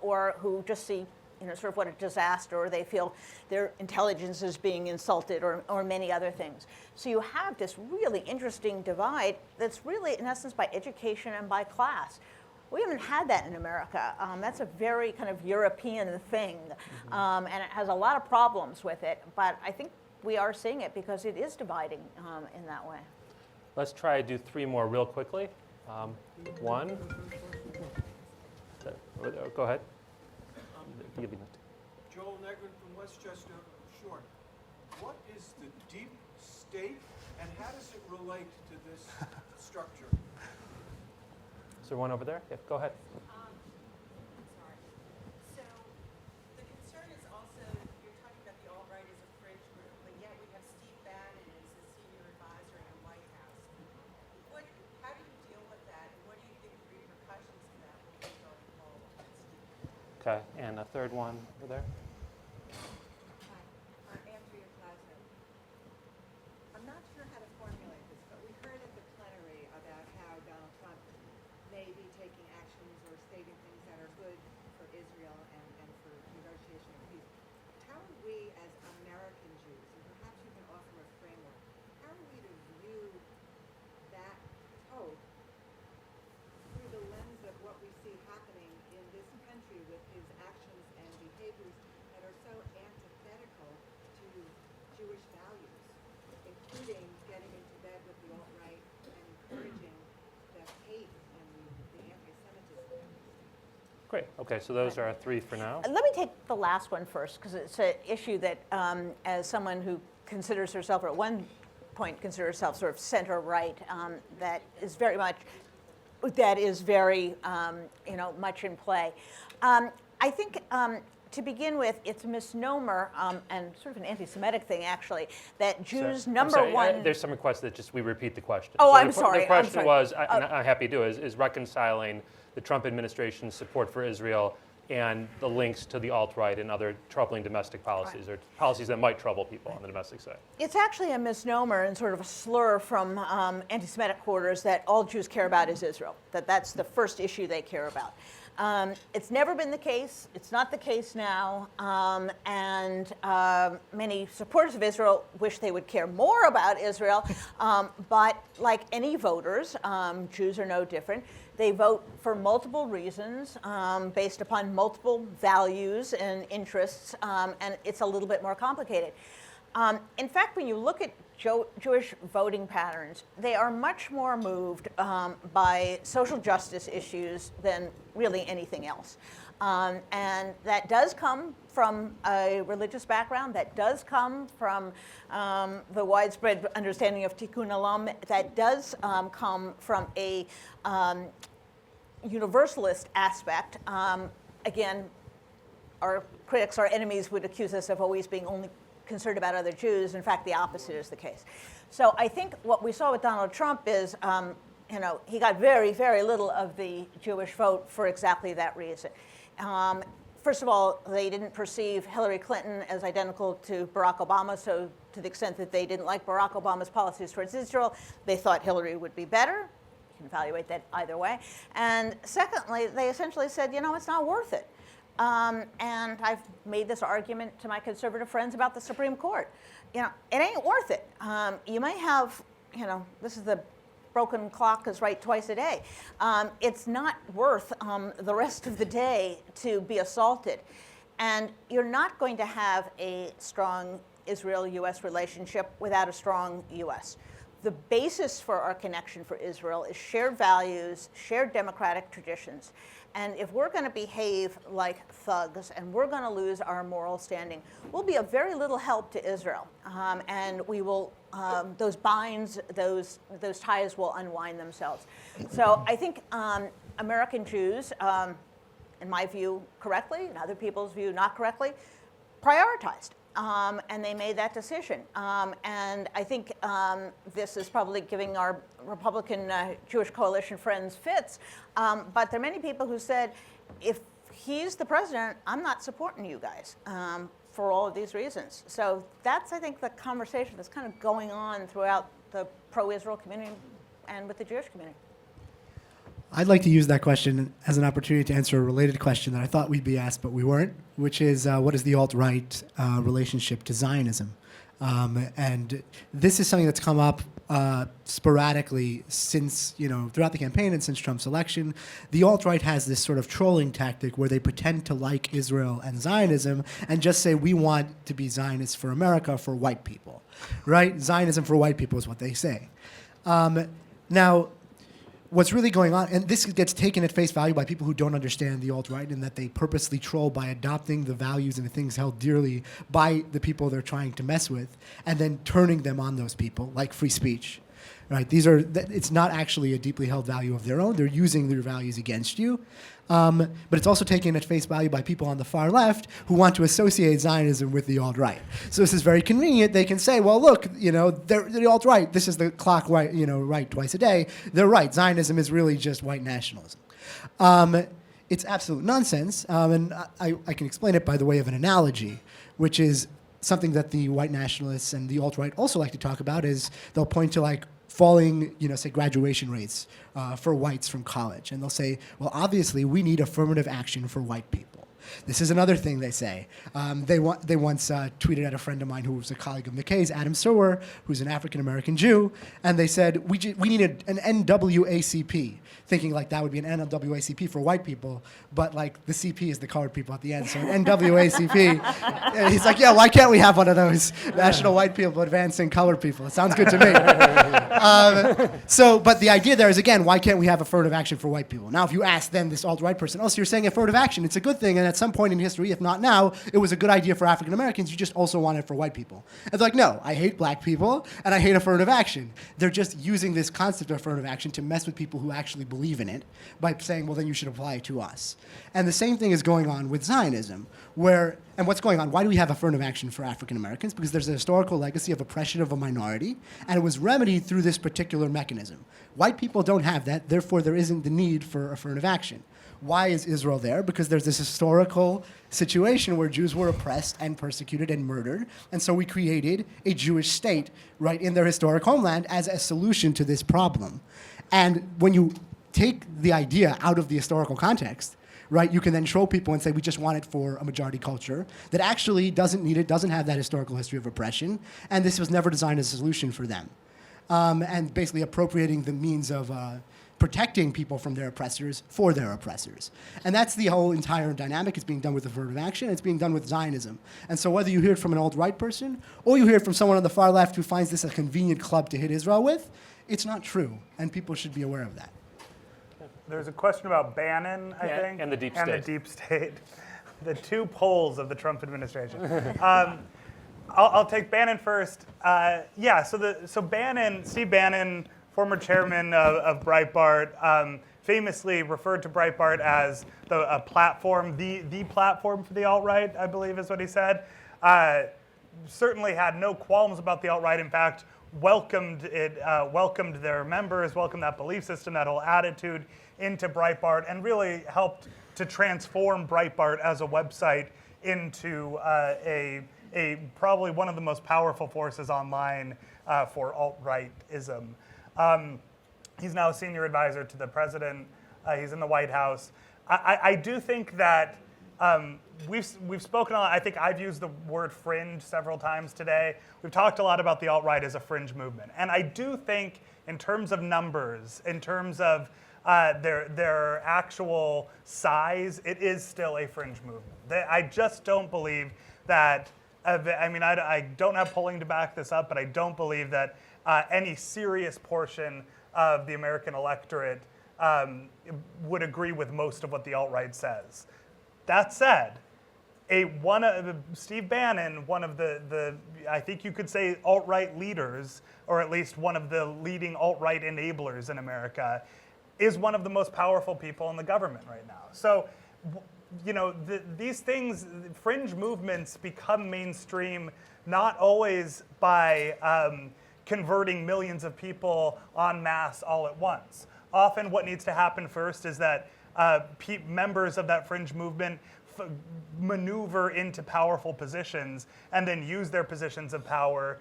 or who just see, sort of what a disaster, or they feel their intelligence is being insulted, or many other things. So you have this really interesting divide that's really, in essence, by education and by class. We haven't had that in America. That's a very kind of European thing, and it has a lot of problems with it. But I think we are seeing it because it is dividing in that way.
Let's try to do 3 more real quickly. One. Go ahead.
Joel Negrin from Westchester Shore. What is the deep state and how does it relate to this structure?
Is there one over there? Yeah, go ahead.
Sorry. So the concern is also, you're talking about the alt-right as a fringe group, but yet we have Steve Bannon as the senior advisor in the White House. How do you deal with that, and what do you think the repercussions of that will be going forward?
Okay, and a third one over there.
Hi, I'm Andrea Plaza. I'm not sure how to formulate this, but we heard at the plenary about how Donald Trump may be taking actions or stating things that are good for Israel and for negotiation of peace. How are we as American Jews, and perhaps you can offer a framework, how are we to view that hope through the lens of what we see happening in this country with his actions and behaviors that are so antithetical to Jewish values, including getting into bed with the alt-right and encouraging the hate and the anti-Semitism.
Great. Okay, so those are our 3 for now.
Let me take the last one first, because it's an issue that, as someone who considers herself, or at one point considers herself sort of center-right, that is very much much in play. I think to begin with, it's a misnomer and sort of an anti-Semitic thing, actually, that Jews, one.
There's some request that just we repeat the question.
Oh,
So
I'm sorry.
The question
I'm sorry.
was, and I'm happy to do, is reconciling the Trump administration's support for Israel and the links to the alt-right and other troubling domestic policies, or policies that might trouble people on the domestic side.
It's actually a misnomer and sort of a slur from anti-Semitic quarters that all Jews care about is Israel, that's the first issue they care about. It's never been the case. It's not the case now. And many supporters of Israel wish they would care more about Israel. But like any voters, Jews are no different. They vote for multiple reasons based upon multiple values and interests. And it's a little bit more complicated. In fact, when you look at Jewish voting patterns, they are much more moved by social justice issues than really anything else. And that does come from a religious background, that does come from the widespread understanding of Tikkun Olam, that does come from a universalist aspect. Again, our critics, our enemies would accuse us of always being only concerned about other Jews. In fact, the opposite is the case. So I think what we saw with Donald Trump is, he got very, very little of the Jewish vote for exactly that reason. First of all, they didn't perceive Hillary Clinton as identical to Barack Obama, so to the extent that they didn't like Barack Obama's policies towards Israel, they thought Hillary would be better. You can evaluate that either way. And secondly, they essentially said, it's not worth it. And I've made this argument to my conservative friends about the Supreme Court. It ain't worth it. You might have, this is the broken clock is right twice a day. It's not worth the rest of the day to be assaulted. And you're not going to have a strong Israel-U.S. relationship without a strong U.S. The basis for our connection for Israel is shared values, shared democratic traditions. And if we're going to behave like thugs and we're going to lose our moral standing, we'll be of very little help to Israel. And we will, those binds, those ties will unwind themselves. So I think American Jews, in my view correctly, in other people's view not correctly, prioritized. And they made that decision. And I think this is probably giving our Republican Jewish coalition friends fits. But there are many people who said, if he's the president, I'm not supporting you guys for all of these reasons. So that's, I think, the conversation that's kind of going on throughout the pro-Israel community and with the Jewish community.
I'd like to use that question as an opportunity to answer a related question that I thought we'd be asked, but we weren't, which is what is the alt-right relationship to Zionism? And this is something that's come up sporadically since, throughout the campaign and since Trump's election, the alt-right has this sort of trolling tactic where they pretend to like Israel and Zionism and just say, we want to be Zionists for America, for white people, right? Zionism for white people is what they say. Now, what's really going on, and this gets taken at face value by people who don't understand the alt-right, and that they purposely troll by adopting the values and the things held dearly by the people they're trying to mess with, and then turning them on those people, like free speech. Right? It's not actually a deeply held value of their own. They're using their values against you. But it's also taken at face value by people on the far left who want to associate Zionism with the alt-right. So this is very convenient. They can say, well, look, they're the alt-right. This is the clock right, right twice a day. They're right. Zionism is really just white nationalism. It's absolute nonsense. And I can explain it by the way of an analogy, which is something that the white nationalists and the alt-right also like to talk about. Is they'll point to falling, say graduation rates for whites from college. And they'll say, well, obviously we need affirmative action for white people. This is another thing they say. They once tweeted at a friend of mine who was a colleague of McKay's, Adam Serwer, who's an African-American Jew, and they said, we needed an NAACP, thinking that would be an NAACP for white people, but the CP is the colored people at the end, so an NAACP. And he's like, yeah, why can't we have one of those National White People Advancing Colored People? It sounds good to me. But the idea there is, again, why can't we have affirmative action for white people? Now, if you ask then this alt-right person, so you're saying affirmative action, it's a good thing, and at some point in history, if not now, it was a good idea for African Americans, you just also want it for white people. And they're like, no, I hate black people, and I hate affirmative action. They're just using this concept of affirmative action to mess with people who actually believe in it by saying, well, then you should apply it to us. And the same thing is going on with Zionism, and what's going on? Why do we have affirmative action for African Americans? Because there's a historical legacy of oppression of a minority, and it was remedied through this particular mechanism. White people don't have that, therefore there isn't the need for affirmative action. Why is Israel there? Because there's this historical situation where Jews were oppressed and persecuted and murdered, and so we created a Jewish state right in their historic homeland as a solution to this problem. And when you take the idea out of the historical context, right, you can then troll people and say, we just want it for a majority culture that actually doesn't need it, doesn't have that historical history of oppression, and this was never designed as a solution for them. And basically appropriating the means of protecting people from their oppressors for their oppressors. And that's the whole entire dynamic. It's being done with affirmative action. It's being done with Zionism. And so whether you hear it from an alt-right person or you hear it from someone on the far left who finds this a convenient club to hit Israel with, it's not true, and people should be aware of that.
There's a question about Bannon, I think.
And the deep state.
And the deep state. The two poles of the Trump administration. I'll take Bannon first. So Bannon, Steve Bannon, former chairman of Breitbart, famously referred to Breitbart as a platform, the platform for the alt-right, I believe is what he said. Certainly had no qualms about the alt-right. In fact, welcomed their members, welcomed that belief system, that whole attitude into Breitbart, and really helped to transform Breitbart as a website into a probably one of the most powerful forces online for alt-rightism. He's now a senior advisor to the president. He's in the White House. I do think that we've spoken a lot. I think I've used the word fringe several times today. We've talked a lot about the alt-right as a fringe movement. And I do think in terms of numbers, in terms of their actual size, it is still a fringe movement. I just don't believe that, I don't have polling to back this up, but I don't believe that any serious portion of the American electorate would agree with most of what the alt-right says. That said, Steve Bannon, one of the I think you could say alt-right leaders, or at least one of the leading alt-right enablers in America, is one of the most powerful people in the government right now. So, these things, fringe movements become mainstream not always by converting millions of people en masse all at once. Often what needs to happen first is that members of that fringe movement maneuver into powerful positions and then use their positions of power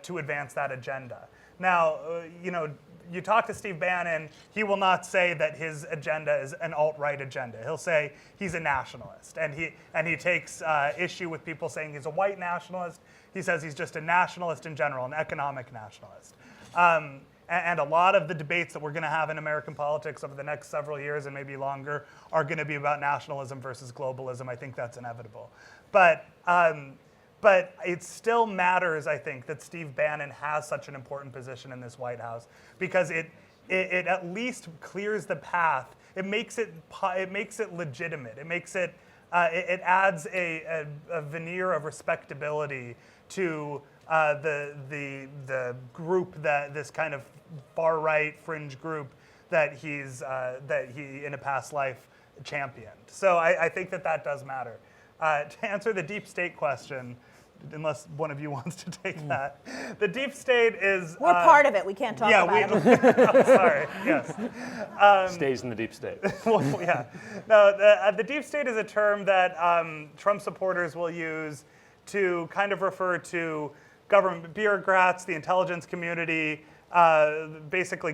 to advance that agenda. Now, you talk to Steve Bannon, he will not say that his agenda is an alt-right agenda. He'll say he's a nationalist, and he takes issue with people saying he's a white nationalist. He says he's just a nationalist in general, an economic nationalist. And a lot of the debates that we're going to have in American politics over the next several years and maybe longer are going to be about nationalism versus globalism. I think that's inevitable. But it still matters, I think, that Steve Bannon has such an important position in this White House, because it at least clears the path. It makes it legitimate. It makes it it adds a veneer of respectability to the group, that this kind of far right fringe group that he in a past life championed. So I think that does matter. To answer the deep state question, unless one of you wants to take that, the deep state is
We're part of it. We can't talk about it.
I'm sorry. Yes.
Stays in the deep state.
Well, yeah. No, the deep state is a term that Trump supporters will use to kind of refer to government bureaucrats, the intelligence community, basically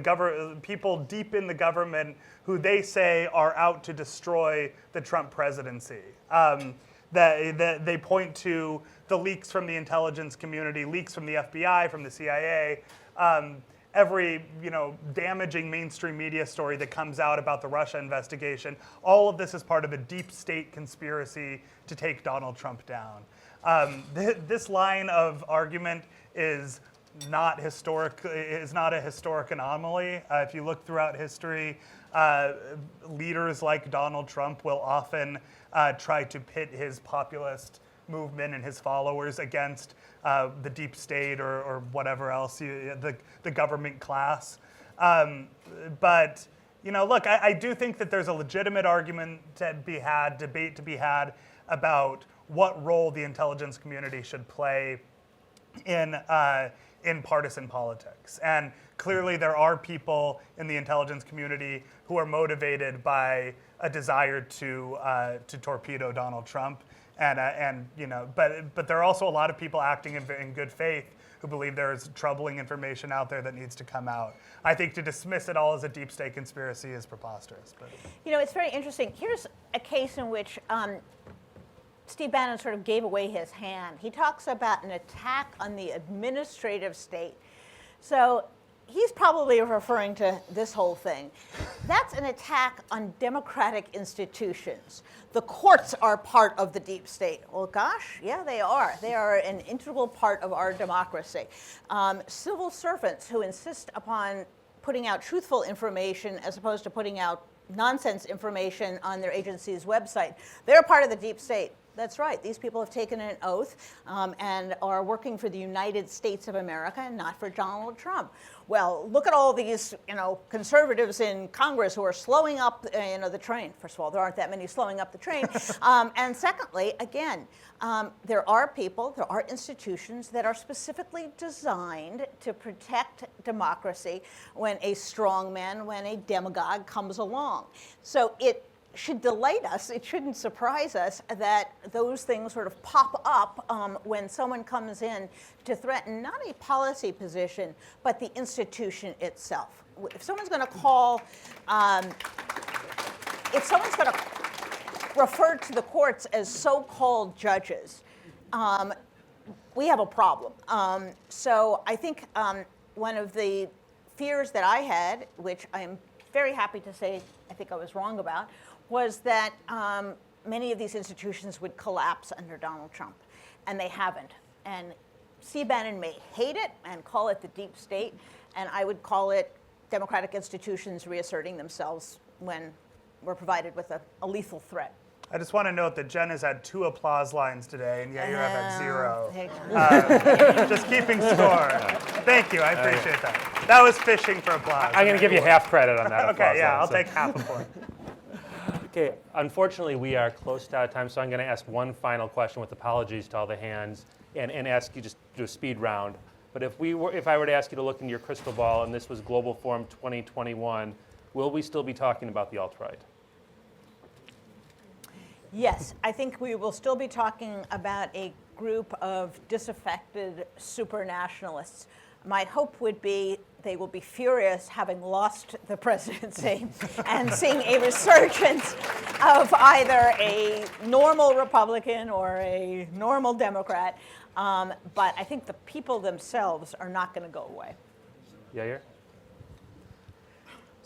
people deep in the government who they say are out to destroy the Trump presidency. That they point to the leaks from the intelligence community, leaks from the FBI, from the CIA, every damaging mainstream media story that comes out about the Russia investigation. All of this is part of a deep state conspiracy to take Donald Trump down. This line of argument is not historic. Is not a historic anomaly. If you look throughout history, leaders like Donald Trump will often try to pit his populist movement and his followers against the deep state or whatever else, the government class. But look, I do think that there's a legitimate argument to be had, debate to be had about what role the intelligence community should play in partisan politics. And clearly there are people in the intelligence community who are motivated by a desire to torpedo Donald Trump. But there are also a lot of people acting in good faith who believe there's troubling information out there that needs to come out. I think to dismiss it all as a deep state conspiracy is preposterous. But
It's very interesting. Here's a case in which Steve Bannon sort of gave away his hand. He talks about an attack on the administrative state. So he's probably referring to this whole thing. That's an attack on democratic institutions. The courts are part of the deep state. Well, gosh, yeah, they are. They are an integral part of our democracy. Civil servants who insist upon putting out truthful information as opposed to putting out nonsense information on their agency's website, they're part of the deep state. That's right. These people have taken an oath and are working for the United States of America and not for Donald Trump. Well, look at all these, conservatives in Congress who are slowing up, the train. First of all, there aren't that many slowing up the train. And secondly, again, there are institutions that are specifically designed to protect democracy when a strongman, when a demagogue comes along. So it should delight us, it shouldn't surprise us that those things sort of pop up when someone comes in to threaten not a policy position, but the institution itself. If someone's going to refer to the courts as so-called judges, we have a problem. So I think one of the fears that I had, which I am very happy to say I think I was wrong about, was that many of these institutions would collapse under Donald Trump, and they haven't. And Steve Bannon may hate it and call it the deep state, and I would call it democratic institutions reasserting themselves when we're provided with a lethal threat.
I just want to note that Jen has had 2 applause lines today, and Yair had 0. Just keeping score. Thank you. I appreciate that. That was fishing for applause.
I'm going to give you half credit on that.
Okay, yeah, I'll take half a point.
Okay, unfortunately, we are close to out of time, so I'm going to ask one final question with apologies to all the hands and ask you just to do a speed round. But if I were to ask you to look into your crystal ball and this was Global Forum 2021, will we still be talking about the alt-right?
Yes, I think we will still be talking about a group of disaffected super nationalists. My hope would be they will be furious having lost the presidency and seeing a resurgence of either a normal Republican or a normal Democrat. But I think the people themselves are not going to go away.
Yair?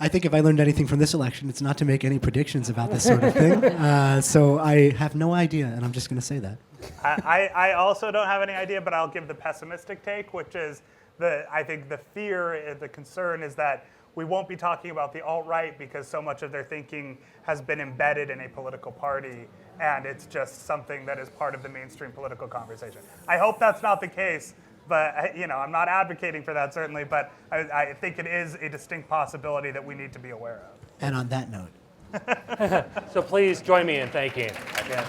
I think if I learned anything from this election, it's not to make any predictions about this sort of thing. So I have no idea, and I'm just going to say that.
I also don't have any idea, but I'll give the pessimistic take, which is I think the fear, the concern is that we won't be talking about the alt-right because so much of their thinking has been embedded in a political party, and it's just something that is part of the mainstream political conversation. I hope that's not the case, but I'm not advocating for that certainly, but I think it is a distinct possibility that we need to be aware of.
And on that note.
So please join me in thanking.
Yeah.